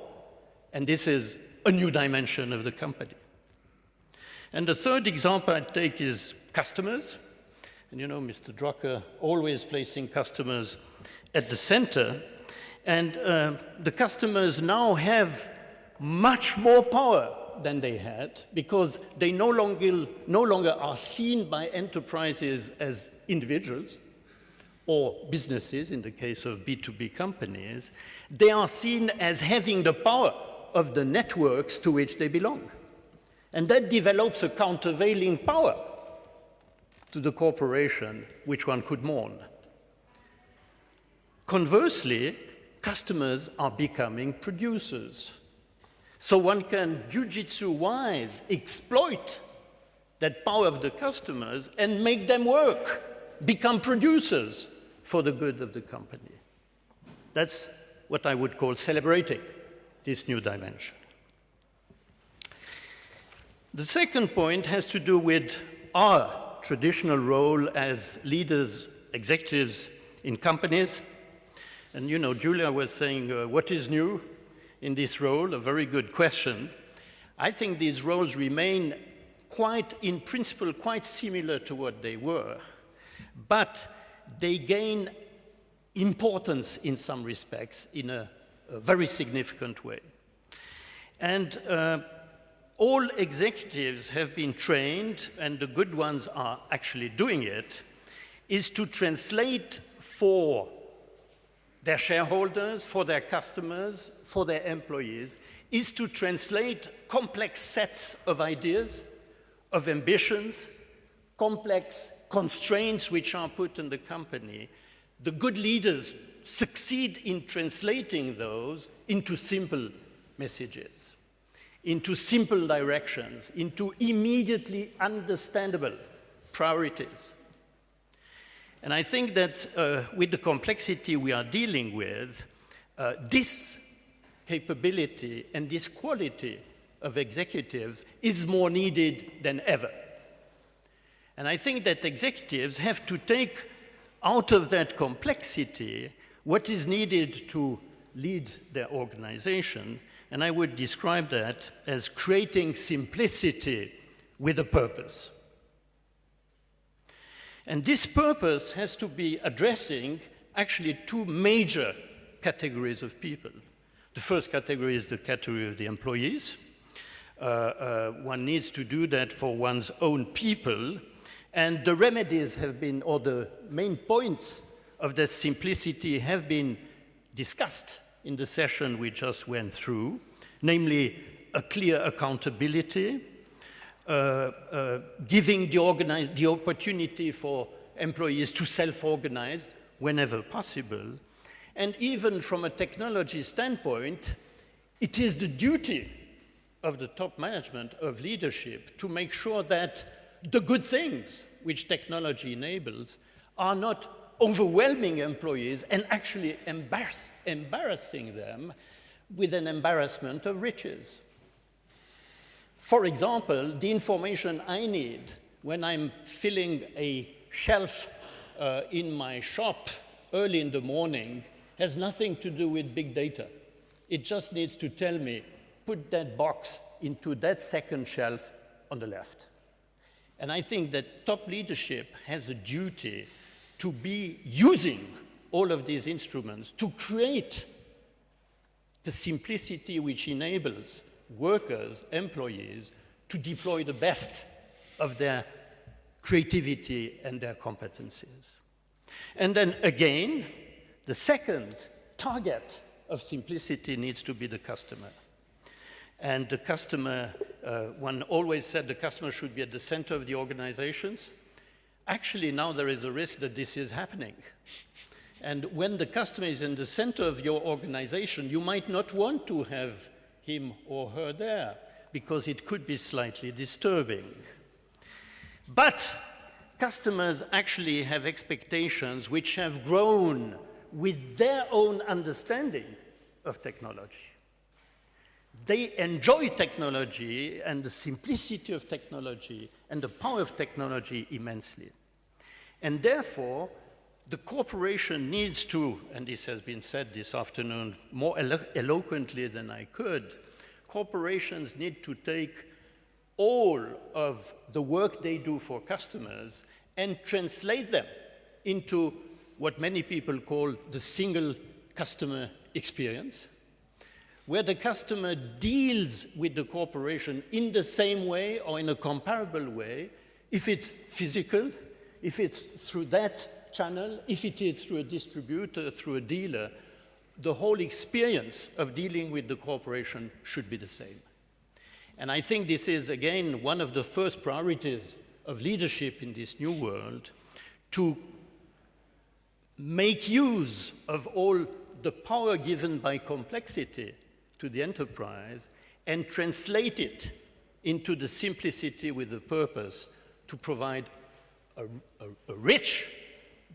And this is a new dimension of the company. And the third example I take is customers. And you know, Mr. Drucker always placing customers at the center. And the customers now have much more power than they had, because they no longer are seen by enterprises as individuals or businesses, in the case of B2B companies. They are seen as having the power of the networks to which they belong. And that develops a countervailing power to the corporation which one could mourn. Conversely, customers are becoming producers. So one can jujitsu-wise exploit that power of the customers and make them work, become producers for the good of the company. That's what I would call celebrating this new dimension. The second point has to do with our traditional role as leaders, executives in companies. And you know, Julia was saying, what is new in this role? A very good question. I think these roles remain quite, in principle, quite similar to what they were, but they gain importance in some respects in a a very significant way. And all executives have been trained, and the good ones are actually doing it, is to translate for their shareholders, for their customers, for their employees, is to translate complex sets of ideas, of ambitions, complex constraints which are put on the company. The good leaders succeed in translating those into simple messages, into simple directions, into immediately understandable priorities. And I think that with the complexity we are dealing with, this capability and this quality of executives is more needed than ever. And I think that executives have to take out of that complexity what is needed to lead their organization, and I would describe that as creating simplicity with a purpose. And this purpose has to be addressing actually two major categories of people. The first category is the category of the employees. One needs to do that for one's own people, and the remedies have been, or the main points of the simplicity have been discussed in the session we just went through, namely a clear accountability, giving the opportunity for employees to self-organize whenever possible. And even from a technology standpoint, it is the duty of the top management of leadership to make sure that the good things which technology enables are not overwhelming employees and actually embarrassing them with an embarrassment of riches. For example, the information I need when I'm filling a shelf in my shop early in the morning has nothing to do with big data. It just needs to tell me, put that box into that second shelf on the left. And I think that top leadership has a duty to be using all of these instruments to create the simplicity which enables workers, employees, to deploy the best of their creativity and their competencies. And then again, the second target of simplicity needs to be the customer. And the customer, one always said the customer should be at the center of the organizations. Actually, now there is a risk that this is happening. And when the customer is in the center of your organization, you might not want to have him or her there, because it could be slightly disturbing. But customers actually have expectations which have grown with their own understanding of technology. They enjoy technology and the simplicity of technology and the power of technology immensely. And therefore, the corporation needs to, and this has been said this afternoon more eloquently than I could, corporations need to take all of the work they do for customers and translate them into what many people call the single customer experience, where the customer deals with the corporation in the same way or in a comparable way, if it's physical, if it's through that channel, if it is through a distributor, through a dealer, the whole experience of dealing with the corporation should be the same. And I think this is, again, one of the first priorities of leadership in this new world, to make use of all the power given by complexity to the enterprise and translate it into the simplicity with the purpose to provide a rich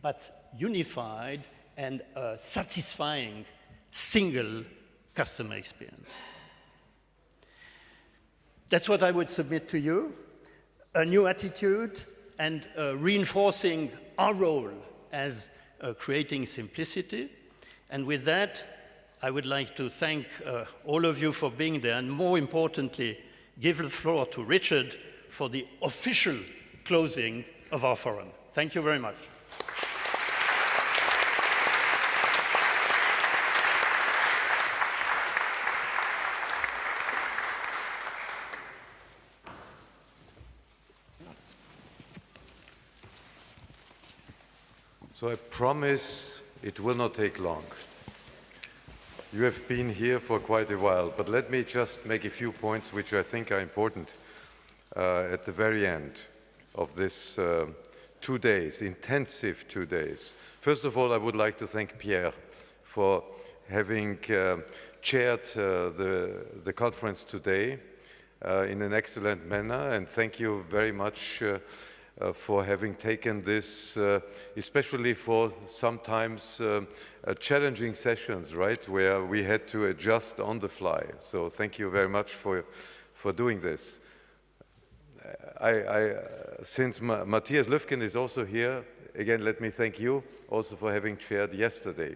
but unified and satisfying single customer experience. That's what I would submit to you, a new attitude and reinforcing our role as creating simplicity. And with that, I would like to thank all of you for being there, and more importantly, give the floor to Richard for the official closing of our forum. Thank you very much. So I promise it will not take long. You have been here for quite a while, but let me just make a few points which I think are important at the very end of this 2 days, intensive 2 days. First of all, I would like to thank Pierre for having chaired the conference today in an excellent manner, and thank you very much for having taken this, especially for sometimes challenging sessions, right, where we had to adjust on the fly. So thank you very much for doing this. Since Matthias Löfken is also here, again, let me thank you also for having chaired yesterday.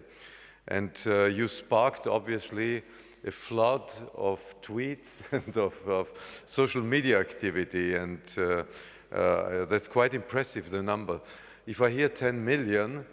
And you sparked, obviously, a flood of tweets and of social media activity, and that's quite impressive, the number. If I hear 10 million,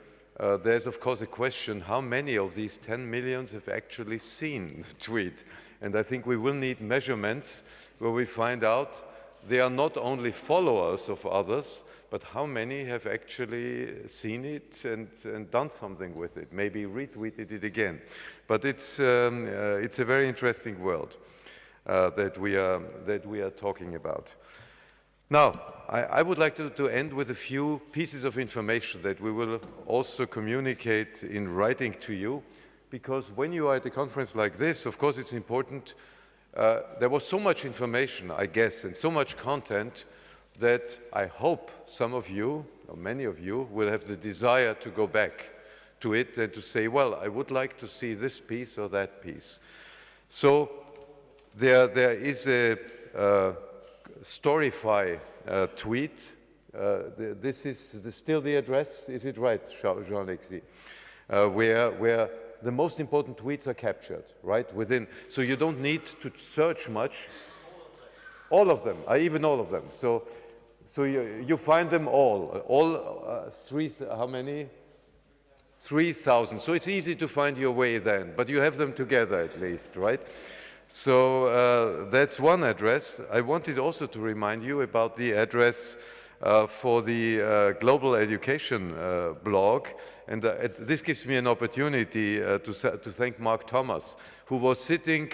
there's of course a question, how many of these 10 millions have actually seen the tweet? And I think we will need measurements where we find out they are not only followers of others, but how many have actually seen it and done something with it, maybe retweeted it again. But it's a very interesting world that we are talking about. Now, I would like to end with a few pieces of information that we will also communicate in writing to you, because when you are at a conference like this, of course, it's important. There was so much information, I guess, and so much content that I hope some of you, or many of you, will have the desire to go back to it and to say, well, I would like to see this piece or that piece. So there is a Storify tweet. This is still the address, is it right, Jean-Alexis? Where the most important tweets are captured, right? So you don't need to search much. All of them, even all of them. So you find them all how many? 3,000. So it's easy to find your way then, but you have them together at least, right? So that's one address. I wanted also to remind you about the address for the Global Education blog, and this gives me an opportunity to thank Mark Thomas, who was sitting,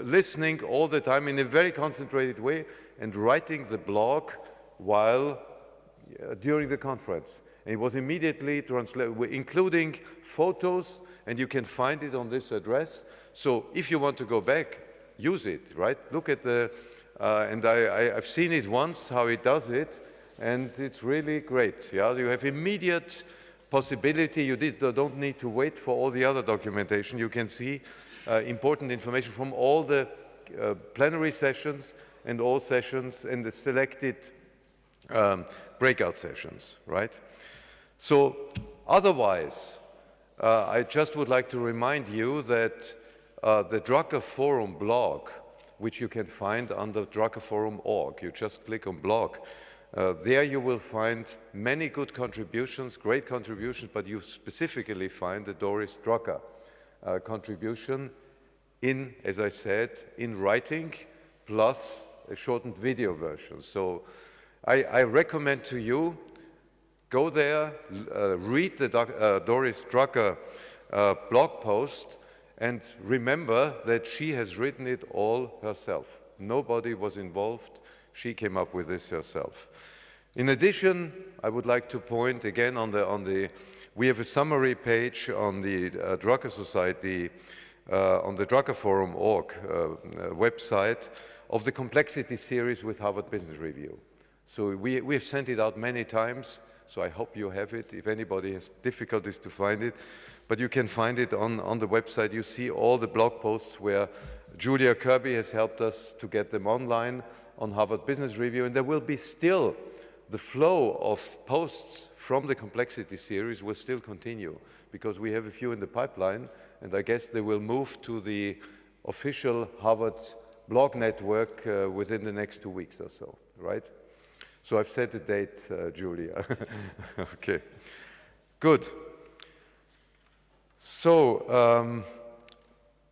listening all the time in a very concentrated way and writing the blog while during the conference. And it was immediately translated, including photos, and you can find it on this address. So if you want to go back, use it, right? Look at the, and I've seen it once, how it does it, and it's really great. Yeah, you have immediate possibility. You don't need to wait for all the other documentation. You can see important information from all the plenary sessions and all sessions and the selected breakout sessions, right? So otherwise, I just would like to remind you that the Drucker Forum blog, which you can find under druckerforum.org, you just click on blog. There you will find many good contributions, great contributions, but you specifically find the Doris Drucker contribution in, as I said, in writing, plus a shortened video version. So I recommend to you, go there, read the Doris Drucker blog post, and remember that she has written it all herself. Nobody was involved. She came up with this herself. In addition, I would like to point again on the we have a summary page on the Drucker Society, on the druckerforum.org website of the complexity series with Harvard Business Review. So we have sent it out many times, so I hope you have it, if anybody has difficulties to find it. But you can find it on the website. You see all the blog posts where Julia Kirby has helped us to get them online on Harvard Business Review, and there will be still the flow of posts from the complexity series will still continue, because we have a few in the pipeline, and I guess they will move to the official Harvard blog network within the next 2 weeks or so, right? So I've set a date, Julia. Okay, good. So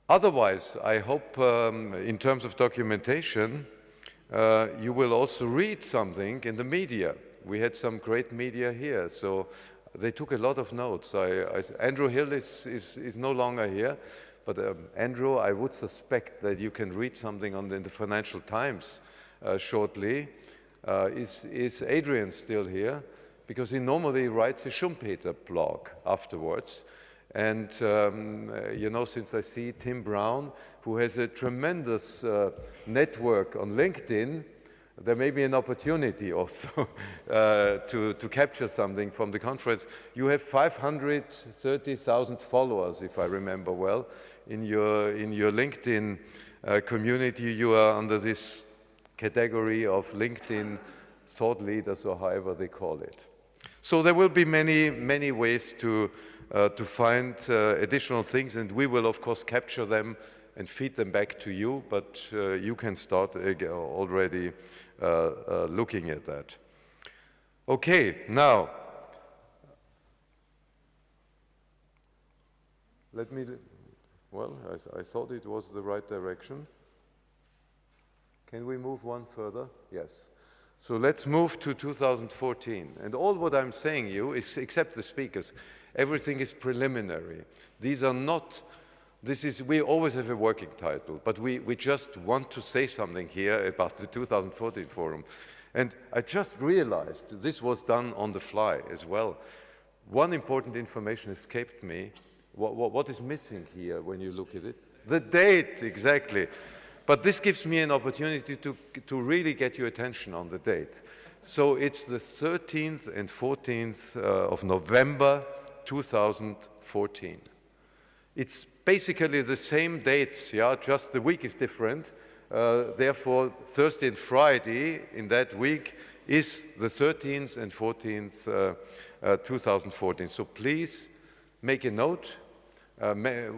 otherwise, I hope in terms of documentation, you will also read something in the media. We had some great media here, so they took a lot of notes. Andrew Hill is no longer here, but Andrew, I would suspect that you can read something in the Financial Times shortly. Is Adrian still here? Because he normally writes a Schumpeter blog afterwards. And, you know, since I see Tim Brown, who has a tremendous network on LinkedIn, there may be an opportunity also to capture something from the conference. You have 530,000 followers, if I remember well, in your LinkedIn community. You are under this category of LinkedIn thought leaders, or however they call it. So there will be many ways to find additional things, and we will of course capture them and feed them back to you, but you can start already looking at that. Okay, now let me, well, I thought it was the right direction. Can we move one further? Yes. So let's move to 2014. And all what I'm saying you is, except the speakers, everything is preliminary. These are not, we always have a working title, but we just want to say something here about the 2014 forum. And I just realized this was done on the fly as well. One important information escaped me. What is missing here when you look at it? The date, exactly. But this gives me an opportunity to really get your attention on the date. So it's the 13th and 14th of November 2014. It's basically the same dates, yeah, just the week is different. Therefore, Thursday and Friday in that week is the 13th and 14th, 2014. So please make a note.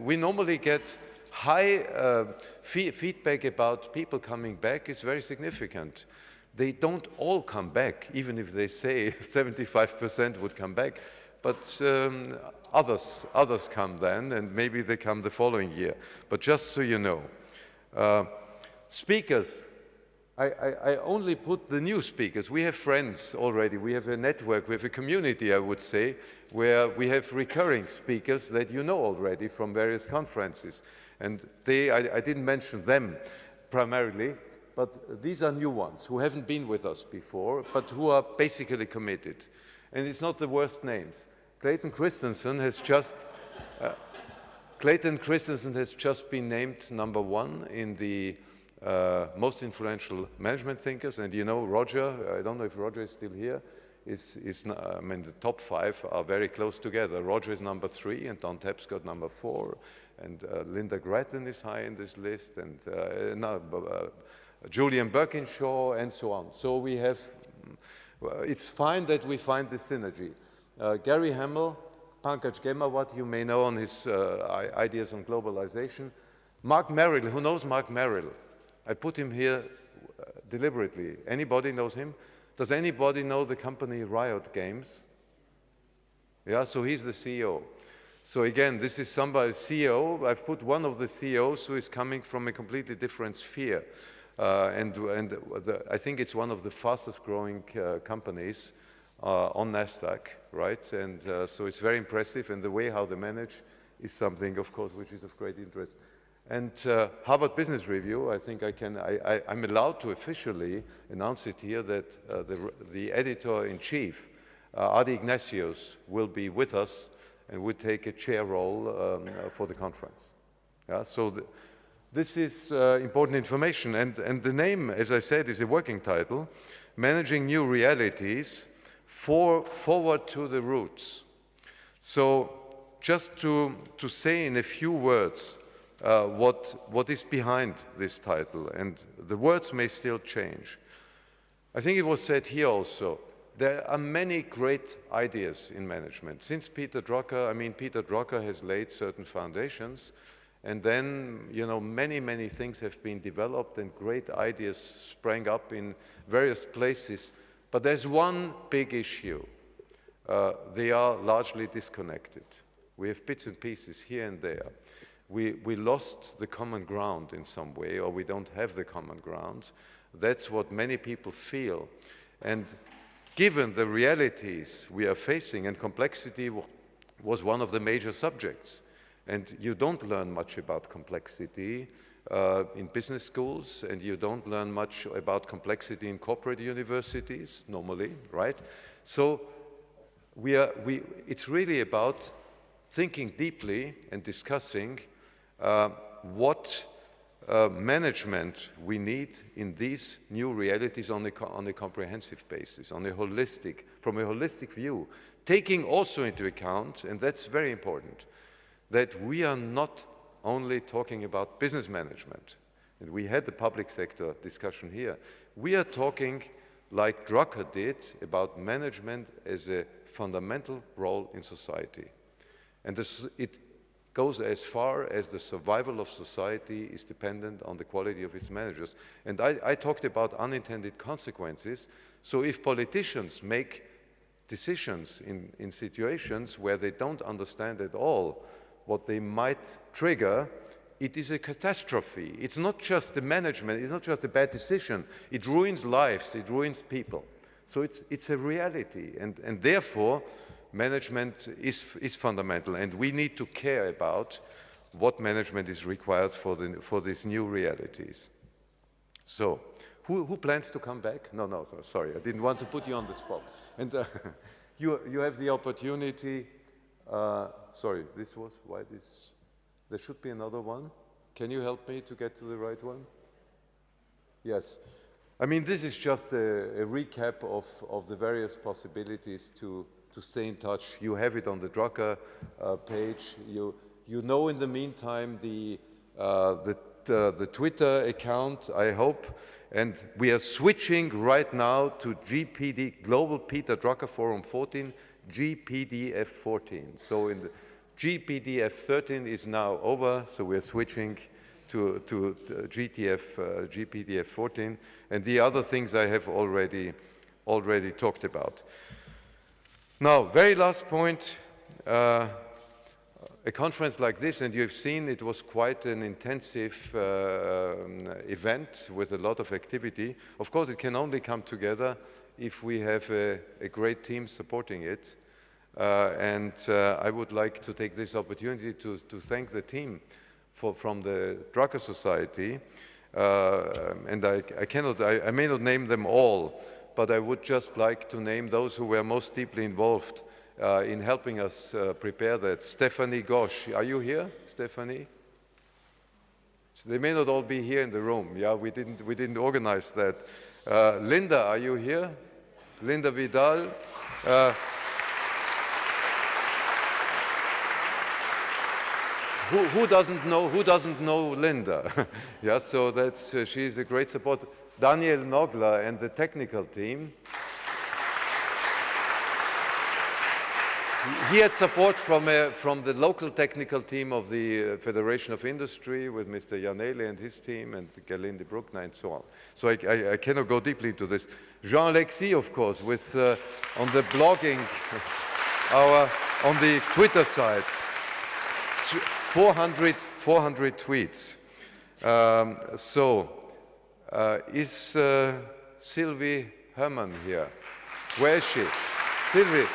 We normally get high feedback about people coming back is very significant. They don't all come back, even if they say 75% would come back, but others come then, and maybe they come the following year. But just so you know, speakers, I only put the new speakers. We have friends already. We have a network. We have a community, I would say, where we have recurring speakers that you know already from various conferences. And I didn't mention them primarily, but these are new ones who haven't been with us before, but who are basically committed. And it's not the worst names. Clayton Christensen has just been named #1 in the most influential management thinkers. And you know, Roger, I don't know if Roger is still here, I mean, the top 5 are very close together. Roger is #3, and Don Tapscott #4, and Linda Grattan is high in this list, and Julian Birkinshaw, and so on. So we have, it's fine that we find this synergy. Gary Hamel, Pankaj Ghemawat, you may know on his ideas on globalization. Mark Merrill, who knows Mark Merrill? I put him here deliberately. Anybody knows him? Does anybody know the company Riot Games? Yeah, so he's the CEO. So again, this is somebody, CEO. I've put one of the CEOs who is coming from a completely different sphere. I think it's one of the fastest growing companies on NASDAQ, right? And so it's very impressive, and the way how they manage is something, of course, which is of great interest. And Harvard Business Review, I think I'm allowed to officially announce it here that the editor-in-chief, Adi Ignatius, will be with us and will take a chair role for the conference. Yeah, so this is important information. And the name, as I said, is a working title, Managing New Realities, Forward to the Roots. So just to say in a few words what is behind this title, and the words may still change. I think it was said here also, there are many great ideas in management. Since Peter Drucker, I mean, Peter Drucker has laid certain foundations, and then, you know, many things have been developed and great ideas sprang up in various places. But there's one big issue. They are largely disconnected. We have bits and pieces here and there. We lost the common ground in some way, or we don't have the common ground. That's what many people feel. And given the realities we are facing, and complexity was one of the major subjects. And you don't learn much about complexity in business schools, and you don't learn much about complexity in corporate universities normally, right? So it's really about thinking deeply and discussing what management we need in these new realities on a comprehensive basis, from a holistic view, taking also into account, and that's very important, that we are not only talking about business management, and we had the public sector discussion here. We are talking, like Drucker did, about management as a fundamental role in society. And it goes as far as the survival of society is dependent on the quality of its managers. And I talked about unintended consequences. So if politicians make decisions in situations where they don't understand at all what they might trigger, it is a catastrophe. It's not just the management, it's not just a bad decision. It ruins lives, it ruins people. So it's a reality, and therefore management is fundamental, and we need to care about what management is required for these new realities. So, who plans to come back? No, sorry, I didn't want to put you on the spot. And you have the opportunity. Sorry, there should be another one. Can you help me to get to the right one? Yes. I mean, this is just a recap of the various possibilities to stay in touch. You have it on the Drucker page. You know in the meantime the Twitter account, I hope. And we are switching right now to GPD, Global Peter Drucker Forum 14, GPDF 14. So in the GPDF 13 is now over, so we're switching to GPDF 14, and the other things I have already talked about. Now, very last point, a conference like this, and you've seen it was quite an intensive event with a lot of activity. Of course, it can only come together if we have a great team supporting it. And I would like to take this opportunity to thank the team from the Drucker Society. And I may not name them all, but I would just like to name those who were most deeply involved in helping us prepare that. Stephanie Gosch, are you here, Stephanie? They may not all be here in the room. Yeah, we didn't organize that. Linda, are you here? Linda Vidal. Who doesn't know Linda? Yeah, so she's a great support. Daniel Nogler and the technical team. He had support from the local technical team of the Federation of Industry with Mr. Janele and his team and Galinde Bruckner and so on. So I cannot go deeply into this. Jean-Alexis, of course, with on the blogging, on the Twitter side. 400 tweets. Is Sylvie Herman here? Where is she? Sylvie.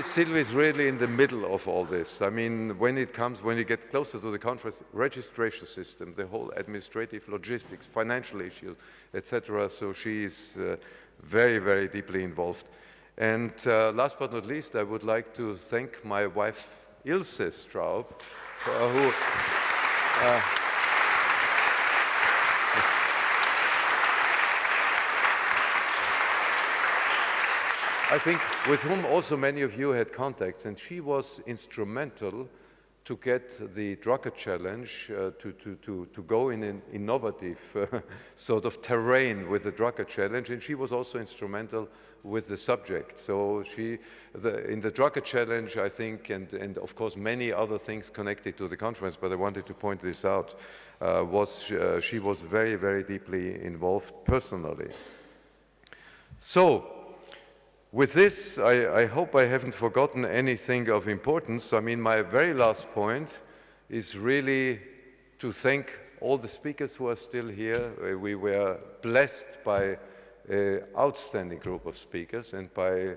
Sylvie is really in the middle of all this. I mean, when you get closer to the conference, registration system, the whole administrative logistics, financial issues, etc. So she is very, very deeply involved. And last but not least, I would like to thank my wife, Ilse Straub, who I think with whom also many of you had contacts, and she was instrumental to get the Drucker challenge to go in an innovative sort of terrain with the Drucker challenge, and she was also instrumental with the subject. So in the Drucker challenge, I think, and of course many other things connected to the conference, but I wanted to point this out, she was very, very deeply involved personally. So, with this, I hope I haven't forgotten anything of importance. I mean, my very last point is really to thank all the speakers who are still here. We were blessed by an outstanding group of speakers and by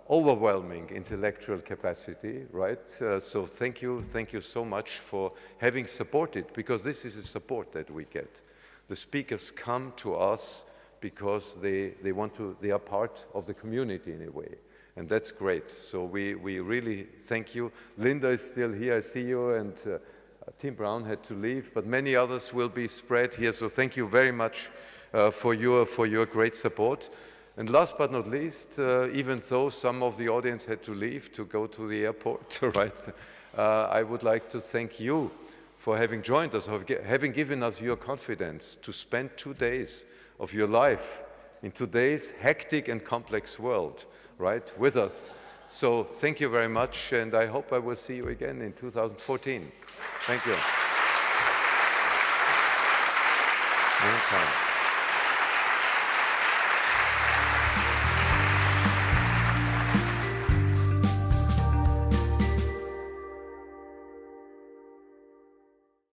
overwhelming intellectual capacity, right? So thank you so much for having supported, because this is a support that we get. The speakers come to us because they are part of the community in a way. And that's great. So we really thank you. Linda is still here, I see you, and Tim Brown had to leave, but many others will be spread here. So thank you very much for your great support. And last but not least, even though some of the audience had to leave to go to the airport, right, I would like to thank you for having joined us, having given us your confidence to spend 2 days of your life in today's hectic and complex world, right, with us. So thank you very much, and I hope I will see you again in 2014. Thank you. Anytime.